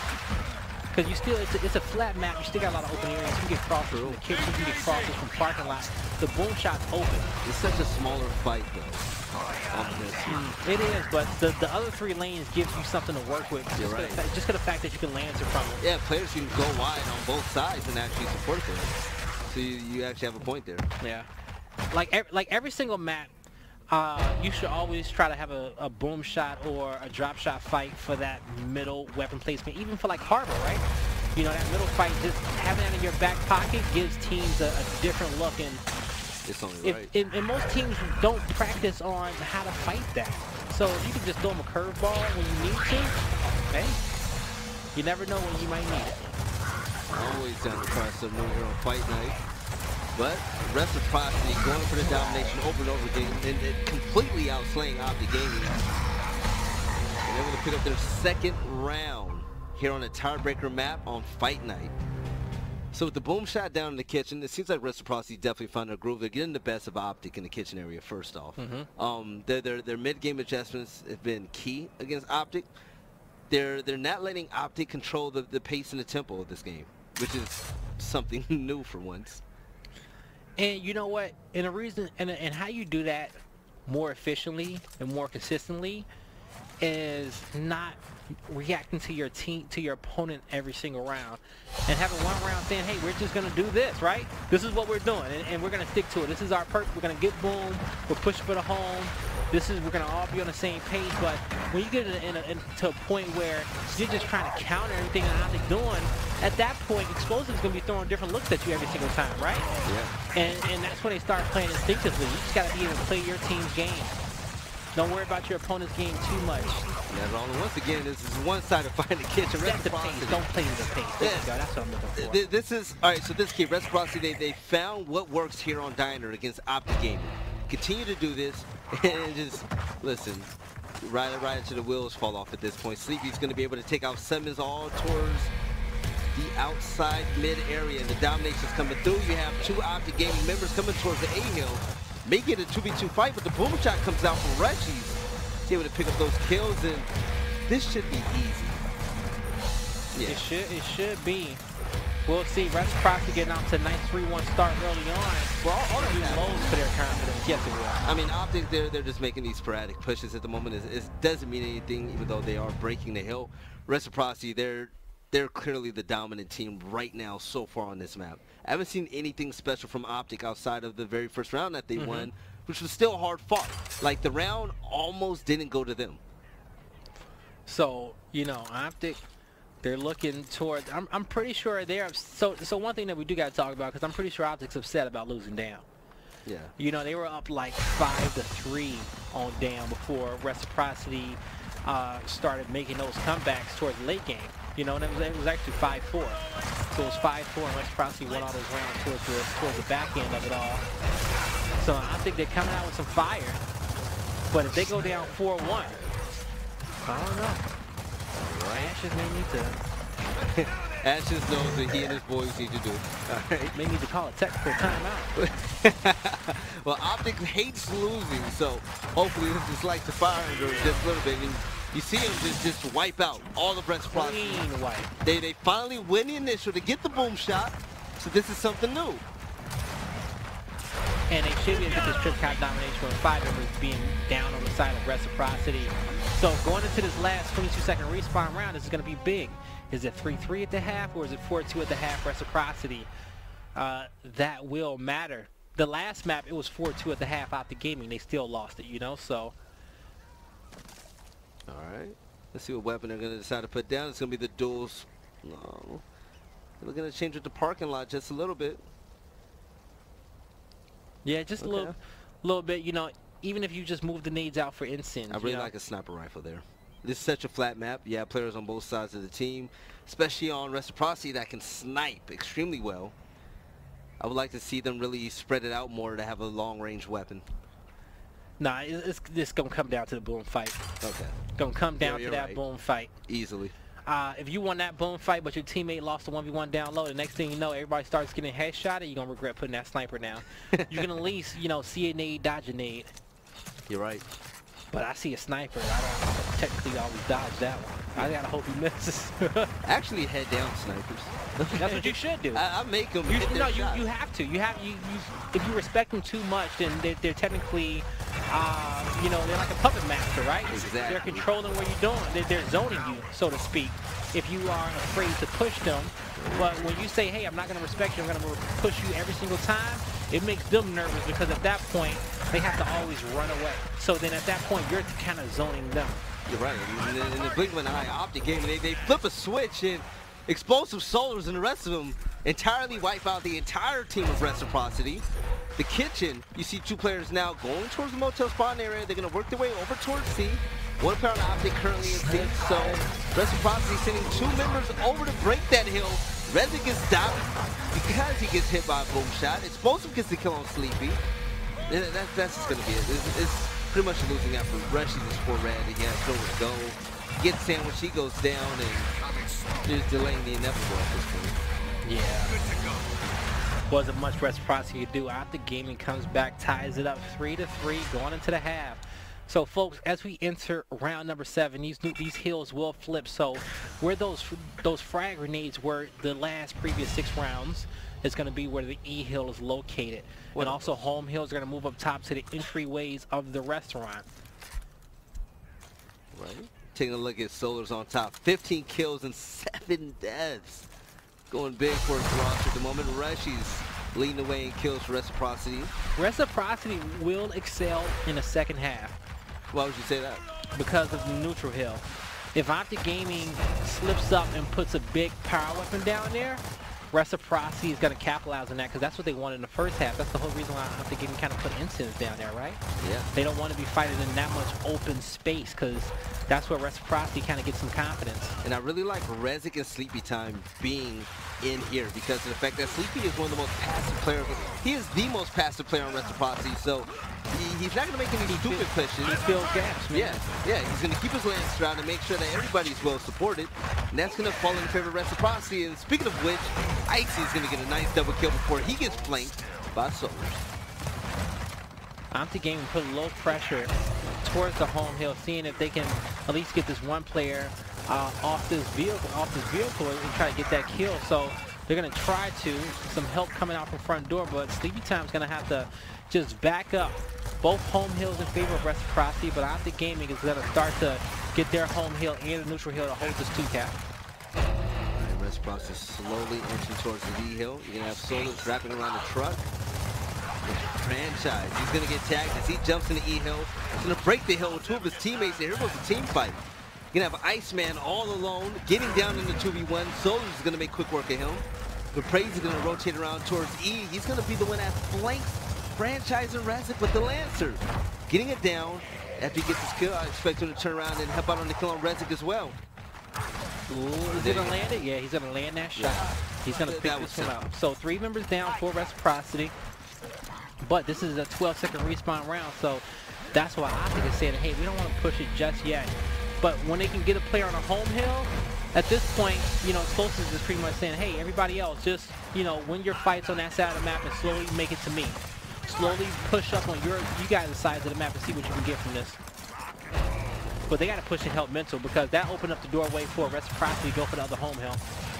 Because it's a flat map, you still got a lot of open areas. You can get crosses from the kitchen, you can get crosses from parking lots. The boom shot's open. It's such a smaller fight, though. It is, but the other three lanes gives you something to work with. You're right. Just for the fact that you can land from it. Yeah, players can go wide on both sides and actually support them. So you actually have a point there. Yeah. Like every single map, you should always try to have a boom shot or a drop shot fight for that middle weapon placement, even for like Harbor, right? That middle fight, just having that in your back pocket gives teams a different look. And it's only right. And most teams don't practice on how to fight that. So if you can just throw them a curveball when you need to, hey, you never know when you might need it. Always down to try something new here on Fightnight. But Reciprocity going for the domination over and over again and completely outslaying OpTic Gaming. And they're going to pick up their second round here on the tiebreaker map on Fightnight. So with the boom shot down in the kitchen, it seems like Reciprocity definitely found their groove. They're getting the best of OpTic in the kitchen area first off. Their mid-game adjustments have been key against OpTic. They're not letting OpTic control the pace and the tempo of this game, which is something new for once. And you know what? And the reason, and how you do that more efficiently and more consistently is not reacting to your team, to your opponent every single round, and having one round saying, hey, we're just going to do this, right? This is what we're doing, and we're going to stick to it. This is our perk. We're going to get boom. We're pushing for the home. We're going to all be on the same page. But when you get to a point where you're just trying to counter everything that OpTic doing, at that point, Explosive's going to be throwing different looks at you every single time, right? Yeah. And that's when they start playing instinctively. You just got to be able to play your team's game. Don't worry about your opponent's game too much. Yeah, once again, this is one-sided fight in the kitchen. That's the pace. Don't play to the pace. Yeah. That's what I'm looking for. This is, all right, so this key, Reciprocity, they found what works here on Diner against OpTic Gaming. Continue to do this and just, listen, right into the wheels fall off at this point. Sleepy's going to be able to take out Simmons all towards the outside mid area. And the domination's coming through. You have two OpTic Gaming members coming towards the A-hill. Make it a 2v2 fight, but the boom shot comes out from Reggie. He's able to pick up those kills, and this should be easy. Yeah. It should be. We'll see. Reciprocity getting out to a nice 3-1 start early on. Well, all Do that lows for their confidence. Yes, it will. I mean, Optic, they're just making these sporadic pushes at the moment. It doesn't mean anything, even though they are breaking the hill. Reciprocity, they're clearly the dominant team right now so far on this map. I haven't seen anything special from Optic outside of the very first round that they won, which was still hard fought. Like, the round almost didn't go to them. So, you know, Optic, they're looking toward, I'm pretty sure they're, so one thing that we do got to talk about, because I'm pretty sure Optic's upset about losing down. Yeah. You know, they were up like 5-3 on down before Reciprocity started making those comebacks towards the late game. You know, and it was actually 5-4. So it was 5-4, and Reciprocity won all those rounds towards the back end of it all. So I think they're coming out with some fire. But if they go down 4-1, I don't know. Ashes may need to. Ashes knows what he and his boys need to do. All right. May need to call a technical timeout. Well, Optic hates losing, so hopefully this is like the fire under just a little bit. And you see him just wipe out all the Reciprocity. Clean wipe. They finally win the initial to get the boom shot, so this is something new. And they should be able to get this trip count domination with 5 members being down on the side of Reciprocity. So going into this last 22-second respawn round, this is going to be big. Is it 3-3 at the half, or is it 4-2 at the half Reciprocity? That will matter. The last map, it was 4-2 at the half OpTic Gaming. They still lost it, you know, so. All right. Let's see what weapon they're going to decide to put down. It's going to be the duels. No. They're going to change it to parking lot just a little bit. Yeah, just a little bit, you know, even if you just move the nades out for incense. I really like a sniper rifle there. This is such a flat map. You have players on both sides of the team, especially on Reciprocity that can snipe extremely well. I would like to see them really spread it out more to have a long-range weapon. Nah, it's going to come down to the boom fight. Okay. Going to come down to that boom fight. Easily. If you won that boom fight, but your teammate lost the 1v1 down low, the next thing you know, everybody starts getting headshotted, you're going to regret putting that sniper down. You can at least, you know, see a nade, dodge a nade. You're right. But I see a sniper. I don't technically always dodge that one. I gotta hope he misses. Actually, head down snipers. That's what you should do. I make them. You have to. If you respect them too much, then they're technically, you know, they're like a puppet master, right? Exactly. They're controlling what you're doing. They're zoning you, so to speak. If you are afraid to push them, but when you say, hey, I'm not gonna respect you, I'm gonna push you every single time, it makes them nervous because at that point they have to always run away. So then at that point you're kind of zoning them. You're right. In the blink of an eye, OpTic Gaming, they flip a switch and Explosive Solars and the rest of them entirely wipe out the entire team of Reciprocity. The kitchen, you see 2 players now going towards the motel spawn area. They're going to work their way over towards C. 1 player on OpTic currently in C. So Reciprocity sending 2 members over to break that hill. Rezi gets stopped because he gets hit by a boom shot. Explosive gets the kill on Sleepy. That's just going to be it. It's pretty much a losing effort. Rushes is for Red. He has nowhere to go. He gets sandwiched. He goes down, and just delaying the inevitable at this point. Yeah. Wasn't much Reciprocity to do. OpTic Gaming comes back, ties it up 3-3, going into the half. So, folks, as we enter round number 7, these hills will flip. So, where those frag grenades were the previous 6 rounds is going to be where the E hill is located. And also, home hills are going to move up top to the entryways of the restaurant. Right. Taking a look at Solars on top. 15 kills and 7 deaths. Going big for his roster at the moment. Rushies leading the way in kills for Reciprocity. Reciprocity will excel in the second half. Why would you say that? Because of the neutral hill. If OpTic Gaming slips up and puts a big power weapon down there, Reciprocity is going to capitalize on that because that's what they wanted in the first half. That's the whole reason why OpTic Gaming kind of put incense down there, right? Yeah. They don't want to be fighting in that much open space because that's where Reciprocity kind of gets some confidence. And I really like Rezik and Sleepy Time being in here because of the fact that Sleepy is one of the most passive players. He is the most passive player on Reciprocity, so he's not going to make any stupid pushes. He fills gaps, man. Yeah, he's going to keep his lance strong and make sure that everybody's well supported, and that's going to fall in favor of Reciprocity. And speaking of which, Icy is going to get a nice double kill before he gets flanked by Solars. OpTic Gaming put a little pressure towards the home hill, seeing if they can at least get this one player off this vehicle and try to get that kill. So They're going to try to. Some help coming out from front door, but Sleepy Time's going to have to just back up. Both home hills in favor of Reciprocity, but OpTic Gaming is going to start to get their home hill and the neutral hill to hold this 2-cap. Alright, Reciprocity slowly inching towards the D hill. You're going to have Solus wrapping around the truck. Franchise, he's going to get tagged as he jumps in the E hill. He's going to break the hill with two of his teammates. Here goes the team fight. You're going to have Iceman all alone, getting down in the 2v1. Solus is going to make quick work of him. But Praise is going to rotate around towards E. He's going to be the one that flanks Franchise and Rezic with the Lancer. Getting it down. After he gets his kill, I expect him to turn around and help out on the kill on Rezic as well. Ooh, is he gonna land it? Yeah, he's gonna land that shot. Yeah. He's gonna pick this one up. So 3 members down for Reciprocity. But this is a 12-second respawn round, so that's why OpTic is saying, hey, we don't want to push it just yet. But when they can get a player on a home hill, at this point, you know, Explosives is pretty much saying, hey, everybody else, just, you know, win your fights on that side of the map and slowly make it to me. Slowly push up on you guys' sides of the map and see what you can get from this. But they got to push and help Mental, because that opened up the doorway for Reciprocity to go for the other home hill.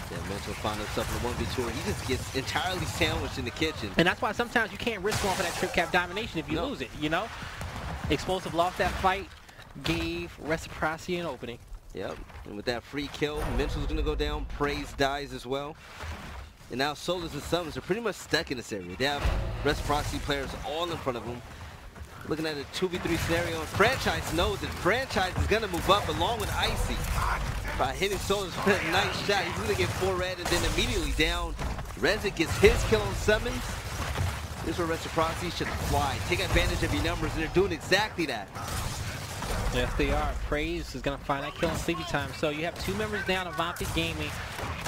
Yeah, Mental found himself in a 1v2. He just gets entirely sandwiched in the kitchen. And that's why sometimes you can't risk going for that trip cap domination if you lose it, you know? Explosive lost that fight, gave Reciprocity an opening. Yep, and with that free kill, Mental's going to go down. Praise dies as well. And now Solus and Summons are pretty much stuck in this area. They have Reciprocity players all in front of them. Looking at a 2v3 scenario, and Franchise knows that Franchise is going to move up along with Icy. By hitting Solus with a nice shot, he's going to get 4 red and then immediately down. Rezic gets his kill on Summons. This is where Reciprocity should fly. Take advantage of your numbers, and they're doing exactly that. Yes, they are. Praise is going to find that kill in Sleepy Time. So you have 2 members down of OpTic Gaming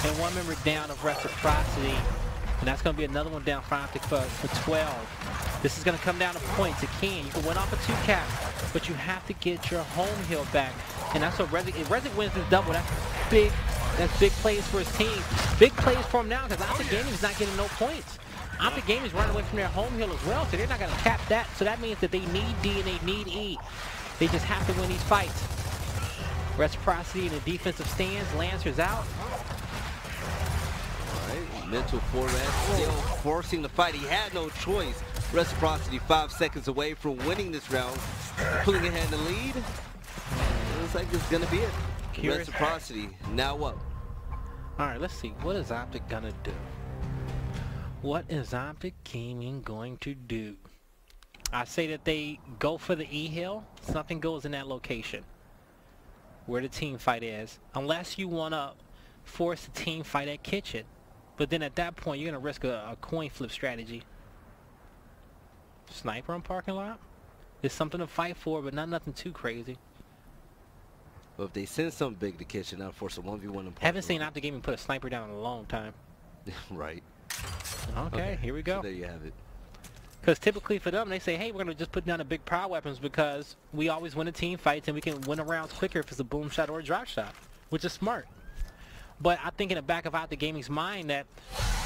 and 1 member down of Reciprocity. And that's going to be another one down for OpTic for 12. This is going to come down to points. It can. You can win off a 2-cap, but you have to get your home hill back. And that's what Rezic, if Rezic wins this double, that's big. That's big plays for his team. Big plays for him now, because OpTic Gaming is not getting no points. OpTic Gaming is running away from their home hill as well, so they're not going to cap that. So that means that they need D and they need E. They just have to win these fights. Reciprocity in the defensive stands. Lancer's out. Alright, Mental 4 red, still forcing the fight. He had no choice. Reciprocity 5 seconds away from winning this round. Pulling ahead in the lead. It looks like this is going to be it. Reciprocity, now what? Alright, let's see. What is OpTic going to do? What is OpTic Gaming going to do? I say that they go for the E hill. Something goes in that location where the team fight is, unless you want to force the team fight at kitchen. But then at that point, you're going to risk a coin flip strategy. Sniper on parking lot? It's something to fight for, but not nothing too crazy. Well, if they send something big to kitchen, that'll force a 1v1 in Haven't seen OpTic Gaming put a sniper down in a long time. Right. Okay, here we go. So there you have it. Because typically for them, they say, hey, we're going to just put down the big power weapons because we always win the team fights and we can win rounds quicker if it's a boom shot or a drop shot, which is smart. But I think in the back of OpTic Gaming's mind that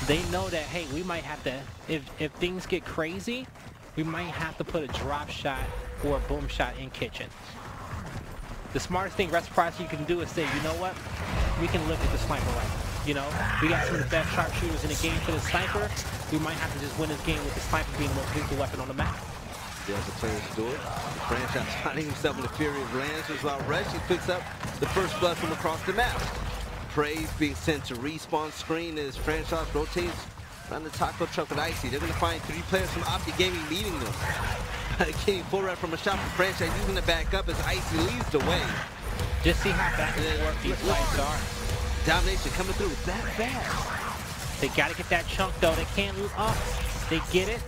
they know that, hey, we might have to, if things get crazy, we might have to put a drop shot or a boom shot in kitchen. The smartest thing Reciprocity can do is say, you know what, we can live with the sniper rifle. You know, we got some of the best sharpshooters in the game for the sniper. We might have to just win this game with the sniper being the most lethal weapon on the map. The other players do it. The Franchise finding himself in the fury of Lancers while Reshi picks up the first blood from across the map. Praise being sent to respawn screen as Franchise rotates around the taco truck with Icy. They're going to find 3 players from OpTic Gaming meeting them. Getting 4 red from a shot from Franchise, using the back up as Icy leads the way. Just see how fast these fights are. Domination coming through that fast. They got to get that chunk though. They can't lose up. They get it.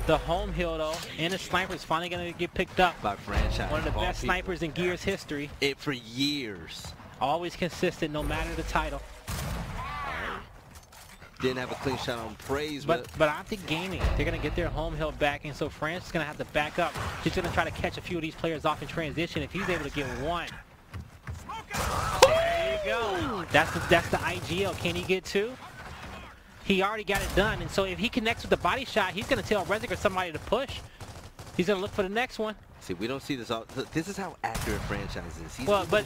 The home hill though, and the sniper is finally going to get picked up by Franchise. One of the best snipers in Gears history. It for years. Always consistent, no matter the title. Didn't have a clean shot on Praise, but OpTic Gaming, they're going to get their home hill back, and so France is going to have to back up. He's going to try to catch a few of these players off in transition. If he's able to get one. There you go. That's the IGL. Can he get 2? He already got it done, and so if he connects with the body shot, he's going to tell Rezic or somebody to push. He's going to look for the next one. See, we don't see this all. This is how accurate Franchise is. He's but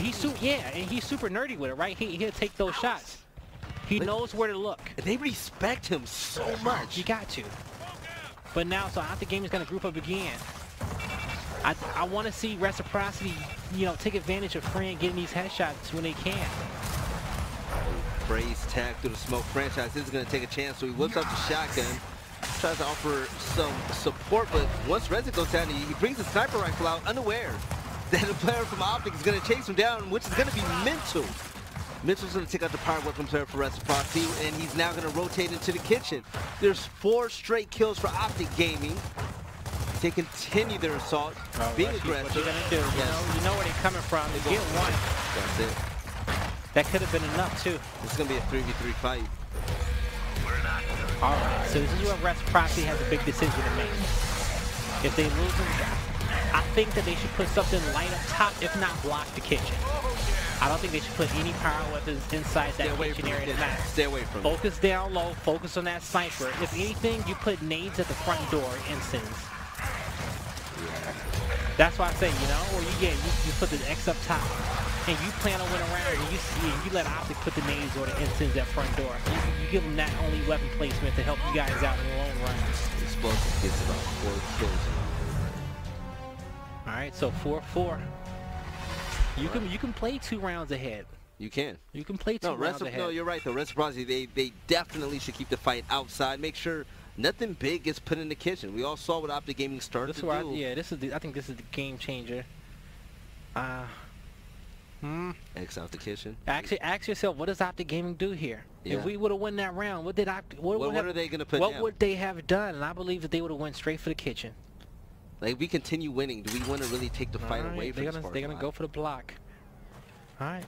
he's super nerdy with it, right? He'll take those shots. He knows where to look. And they respect him so much. You got to. But now, so OpTic Gaming is going to group up again. I want to see Reciprocity, you know, take advantage of Fran getting these headshots when they can. Brace tag through the smoke. Franchise is going to take a chance, so he whips out the shotgun. Tries to offer some support, but once Reza goes down, he brings the sniper rifle out unaware that a player from OpTic is going to chase him down, which is going to be Mental. Mental's going to take out the power weapon player for Reciprocity, and he's now going to rotate into the kitchen. There's 4 straight kills for OpTic Gaming. They continue their assault, being aggressive. What you're going to do, you know where they're coming from. They get one. That's it. That could have been enough, too. This is going to be a 3v3 fight. All right, so this is where Reciprocity has a big decision to make. If they lose them, I think that they should put something light up top, if not block the kitchen. I don't think they should put any power weapons inside that kitchen area to match. Stay away from it. Focus down low, focus on that sniper. If anything, you put nades at the front door instance. That's why I say, you know, or you put the X up top, and you plan on winning around, and you let OpTic put the nades or the instance at front door. You give them that only weapon placement to help you guys out in the long run. Explosive gets about 4 kills. All right, so 4-4. You can play 2 rounds ahead. You can. You can play 2 rounds ahead. No, you're right though. Reciprocity, they definitely should keep the fight outside. Make sure nothing big gets put in the kitchen. We all saw what OpTic Gaming started to do. I think this is the game changer. X out the kitchen. Actually, ask yourself, what does OpTic Gaming do here? Yeah. If we would have won that round, what are they going to put What down? would they have done? And I believe that they would have went straight for the kitchen. Like, if we continue winning, do we want to really take the fight away from They're going to go for the block. All right.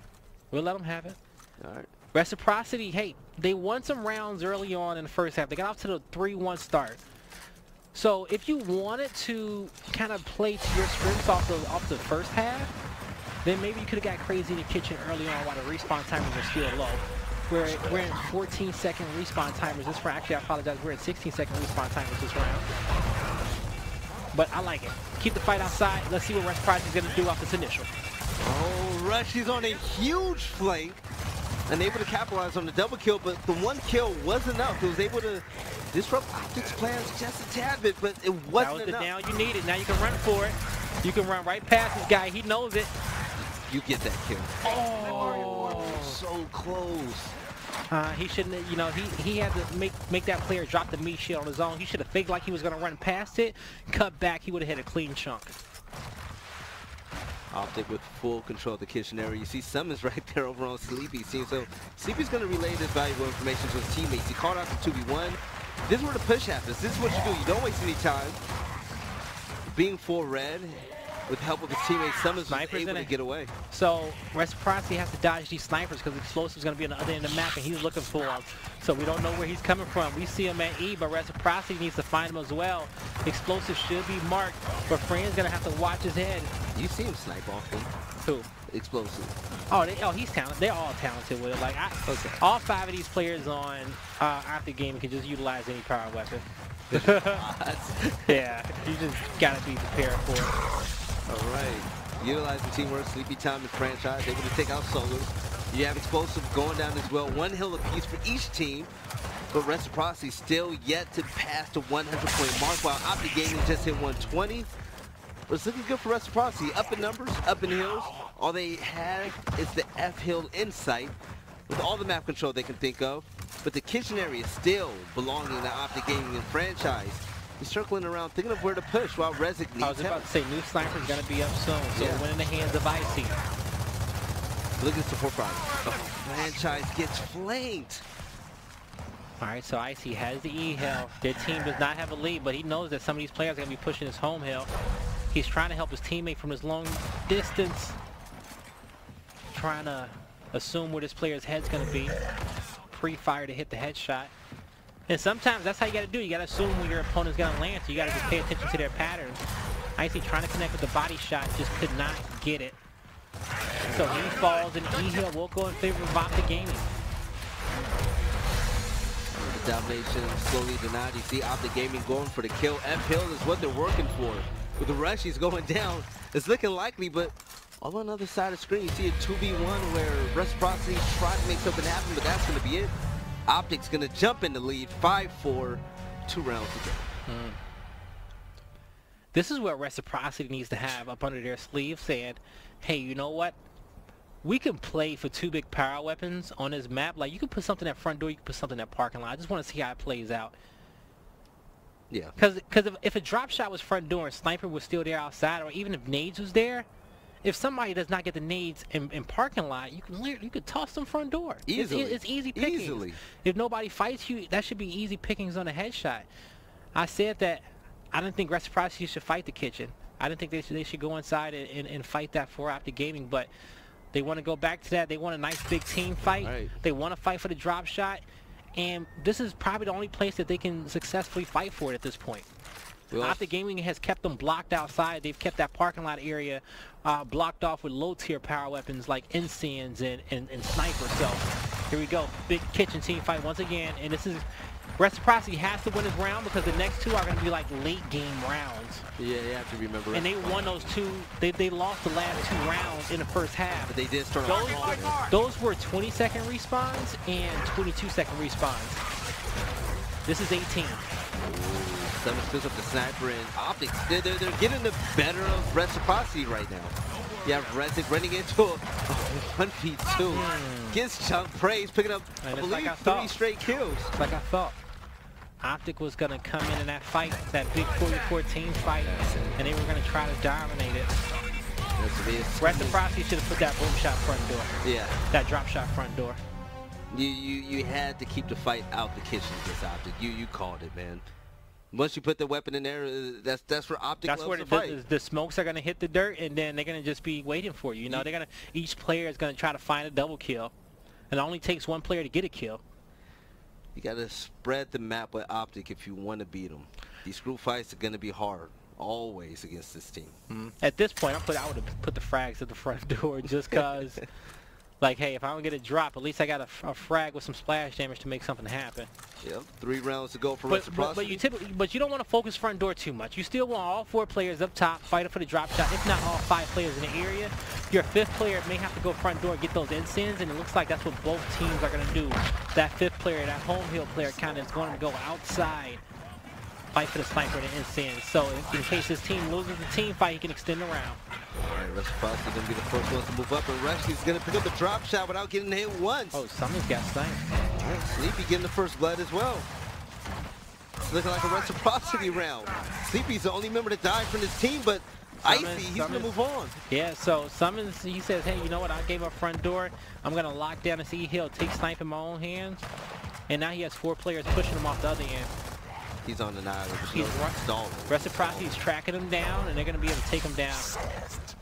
We'll let them have it. All right. Reciprocity, hey, they won some rounds early on in the first half. They got off to the 3-1 start. So if you wanted to kind of play to your strengths off the first half, then maybe you could have got crazy in the kitchen early on while the respawn timers are still low. We're in 14-second respawn timers. Actually, I apologize. We're at 16-second respawn timers this round. But I like it. Keep the fight outside. Let's see what Reciprocity is going to do off this initial. Oh, Rush, he's on a huge flank. Unable to capitalize on the double kill, but the 1 kill was enough. It was able to disrupt OpTic's plans just a tad bit, but it wasn't enough. That was the down you needed. Now you can run for it. You can run right past this guy. He knows it. You get that kill. Oh, so close. He shouldn't, you know, he had to make that player drop the meat shit on his own. He should have faked like he was going to run past it, cut back. He would have hit a clean chunk. OpTic with full control of the kitchen area. You see Summons right there over on Sleepy. So Sleepy's going to relay this valuable information to his teammates. He called out the 2v1. This is where the push happens. This is what you do. You don't waste any time. Being full red, with help of his teammates, Summons was able to get away. So Reciprocity has to dodge these snipers because Explosive's going to be on the other end of the map and he's looking for them. So we don't know where he's coming from. We see him at E, but Reciprocity needs to find him as well. Explosive should be marked, but Fran's going to have to watch his head. You see him snipe often. Who? Explosive. Oh, he's talented. They're all talented with it. Like, all 5 of these players on OpTic Gaming can just utilize any power weapon. Yeah, you just got to be prepared for it. All right. Utilizing teamwork, Sleepy Time, and Franchise, able to take out solos. You have Explosive going down as well. 1 hill apiece for each team. But Reciprocity still yet to pass the 100-point mark, while OpTic Gaming just hit 120. But it's looking good for Reciprocity. Up in numbers, up in hills. All they have is the F hill in sight with all the map control they can think of. But the kitchen area is still belonging to OpTic Gaming and Franchise. He's circling around, thinking of where to push while Rezik needs help. I was about to say, new sniper's going to be up soon, so win in the hands of Icy. Look at the support product. Oh, Franchise gets flanked. All right, so Icy has the E hill. Their team does not have a lead, but he knows that some of these players are going to be pushing his home hill. He's trying to help his teammate from his long distance. Trying to assume where this player's head's going to be. Pre-fire to hit the headshot. And sometimes that's how you got to do. You got to assume when your opponent's going to land, so you got to just pay attention to their patterns. Icy trying to connect with the body shot, just could not get it. So he falls, and E-Hill will go in favor of OpTic Gaming. The domination slowly denied. You see OpTic Gaming going for the kill. F-Hill is what they're working for. With the rushies going down, it's looking likely, but all on the other side of the screen, you see a 2v1 where Reciprocity tried to make something happen, but that's going to be it. Optic's going to jump in the lead, 5-4, 2 rounds to go. This is what Reciprocity needs to have up under their sleeve, saying, hey, you know what? We can play for 2 big power weapons on this map. Like, you can put something at front door, you can put something at parking lot. I just want to see how it plays out. Yeah. Because if a drop shot was front door and sniper was still there outside, or even if nades was there, if somebody does not get the nades in parking lot, you could toss them front door. Easily. It's easy pickings. Easily. If nobody fights you, that should be easy pickings on a headshot. I said that I didn't think Reciprocity should fight the kitchen. I didn't think they should go inside and fight that for OpTic Gaming, but they want to go back to that. They want a nice big team fight. Right. They want to fight for the drop shot, and this is probably the only place that they can successfully fight for it at this point. OpTic Gaming has kept them blocked outside. They've kept that parking lot area blocked off with low-tier power weapons like Ensigns and Sniper. So here we go, big kitchen team fight once again, and this is Reciprocity has to win this round because the next 2 are going to be like late game rounds. Yeah, you have to remember. And they won those 2. They lost the last 2 rounds in the first half. But they did start off. Those were 20-second respawns and 22-second respawns. This is 18. 7 spins up the sniper, and Optics, they're getting the better of Reciprocity right now. You have Resic running into a 1v2. Gets chunk praise, picking up, I believe, like 3 straight kills. Like I thought. OpTic was going to come in that fight, that big 40-14 fight, and they were going to try to dominate it. Reciprocity should have put that boom shot front door. Yeah. That drop shot front door. You had to keep the fight out the kitchen against OpTic. You called it, man. Once you put the weapon in there, that's where OpTic loves to fight. That's where the smokes are going to hit the dirt, and then they're going to just be waiting for you. You know, each player is going to try to find a double kill, and it only takes 1 player to get a kill. You got to spread the map with OpTic if you want to beat them. These group fights are going to be hard, always, against this team. At this point, I would have put the frags at the front door just because, like, hey, if I don't get a drop, at least I got a frag with some splash damage to make something happen. Yep, 3 rounds to go for Reciprocity. But you don't want to focus front door too much. You still want all 4 players up top fighting for the drop shot, if not all 5 players in the area. Your 5th player may have to go front door and get those Ensigns, and it looks like that's what both teams are going to do. That 5th player, that home hill player, kind of is going to go outside, fight for the sniper and the Ensign. So in case his team loses the team fight, he can extend the round. All right, Reciprocity going to be the first ones to move up, and Reshi's going to pick up the drop shot without getting hit once. Oh, Summons got sniped. All right, Sleepy getting the first blood as well. It's looking like a Reciprocity round. Sleepy's the only member to die from his team, but Icy, he's going to move on. Yeah, so Summons, he says, hey, you know what? I gave up front door. I'm going to lock down this E-Hill, take snipe in my own hands. And now he has 4 players pushing him off the other end. He's on the nine. He's stalling. Reciprocity is tracking him down, and they're going to be able to take him down.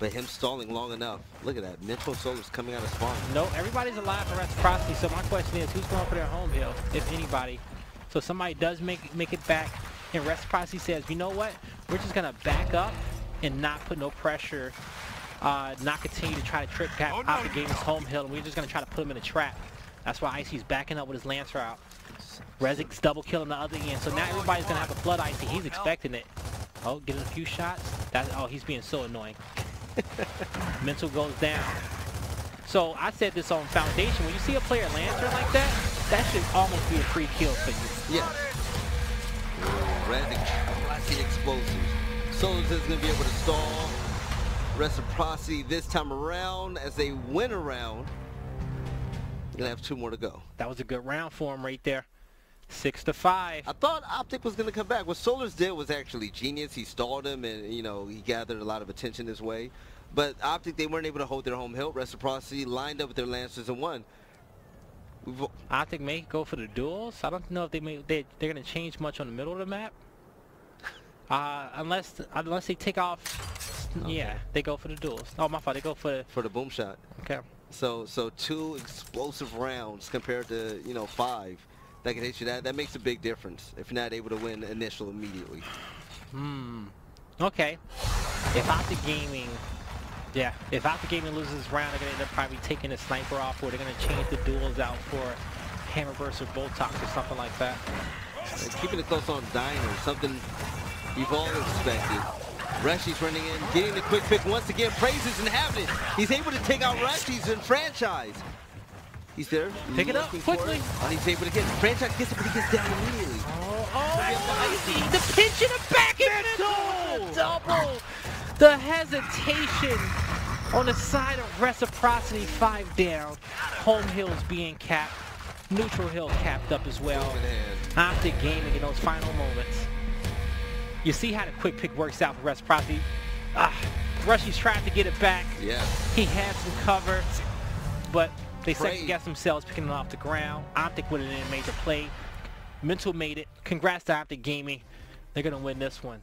But him stalling long enough. Look at that. Mental Solar's coming out of spawn. No, everybody's alive for Reciprocity, so my question is, who's going for their home hill, if anybody? So somebody does make it back, and Reciprocity says, you know what? We're just going to back up and not put no pressure, not continue to try to trick OpTic Gaming's home hill, and we're just going to try to put him in a trap. That's why Icy's backing up with his Lancer out. Rezic's double killing the other end, so now everybody's going to have a flood Icy. He's expecting it. Oh, getting a few shots. Oh, he's being so annoying. Mental goes down. So I said this on Foundation. When you see a player Lancer like that, that should almost be a free kill for you. Yeah. Rezic, classic explosives. Soldiers is going to be able to stall Reciprocity this time around. As they win a round, they're going to have 2 more to go. That was a good round for him right there. 6-5. I thought OpTic was going to come back. What Solars did was actually genius. He stalled him, and you know, he gathered a lot of attention his way. But OpTic, they weren't able to hold their home hill. Reciprocity lined up with their Lancers and won. OpTic may go for the duels. I don't know if they're going to change much on the middle of the map. Unless they take off. Okay. Yeah, they go for the duels. Oh, my fault. They go for the boom shot. Okay. So 2 explosive rounds compared to 5. That can hit you. That makes a big difference if you're not able to win initial immediately. Okay. If OpTic Gaming, if OpTic Gaming loses this round, they're going to end up probably taking the sniper off, or they're going to change the duels out for Hammerburst or Boltox or something like that. Keeping it close on Diner, something you've all expected. Reshi's running in, getting the quick pick once again. Praises Inhabitant. He's able to take out Reshi's in franchise. He's there. Pick it up quickly. And he's able to get franchise gets it, but he gets down immediately. I see the pinch in the back and double. The hesitation on the side of Reciprocity, 5 down. Home hill's being capped. Neutral hill capped up as well. OpTic Gaming in those final moments. You see how the quick pick works out for Reciprocity. Rushy's tried to get it back. Yeah. He had some cover, but they second-guessed themselves picking it off the ground. OpTic went in and made the play. Mental made it. Congrats to OpTic Gaming. They're going to win this one.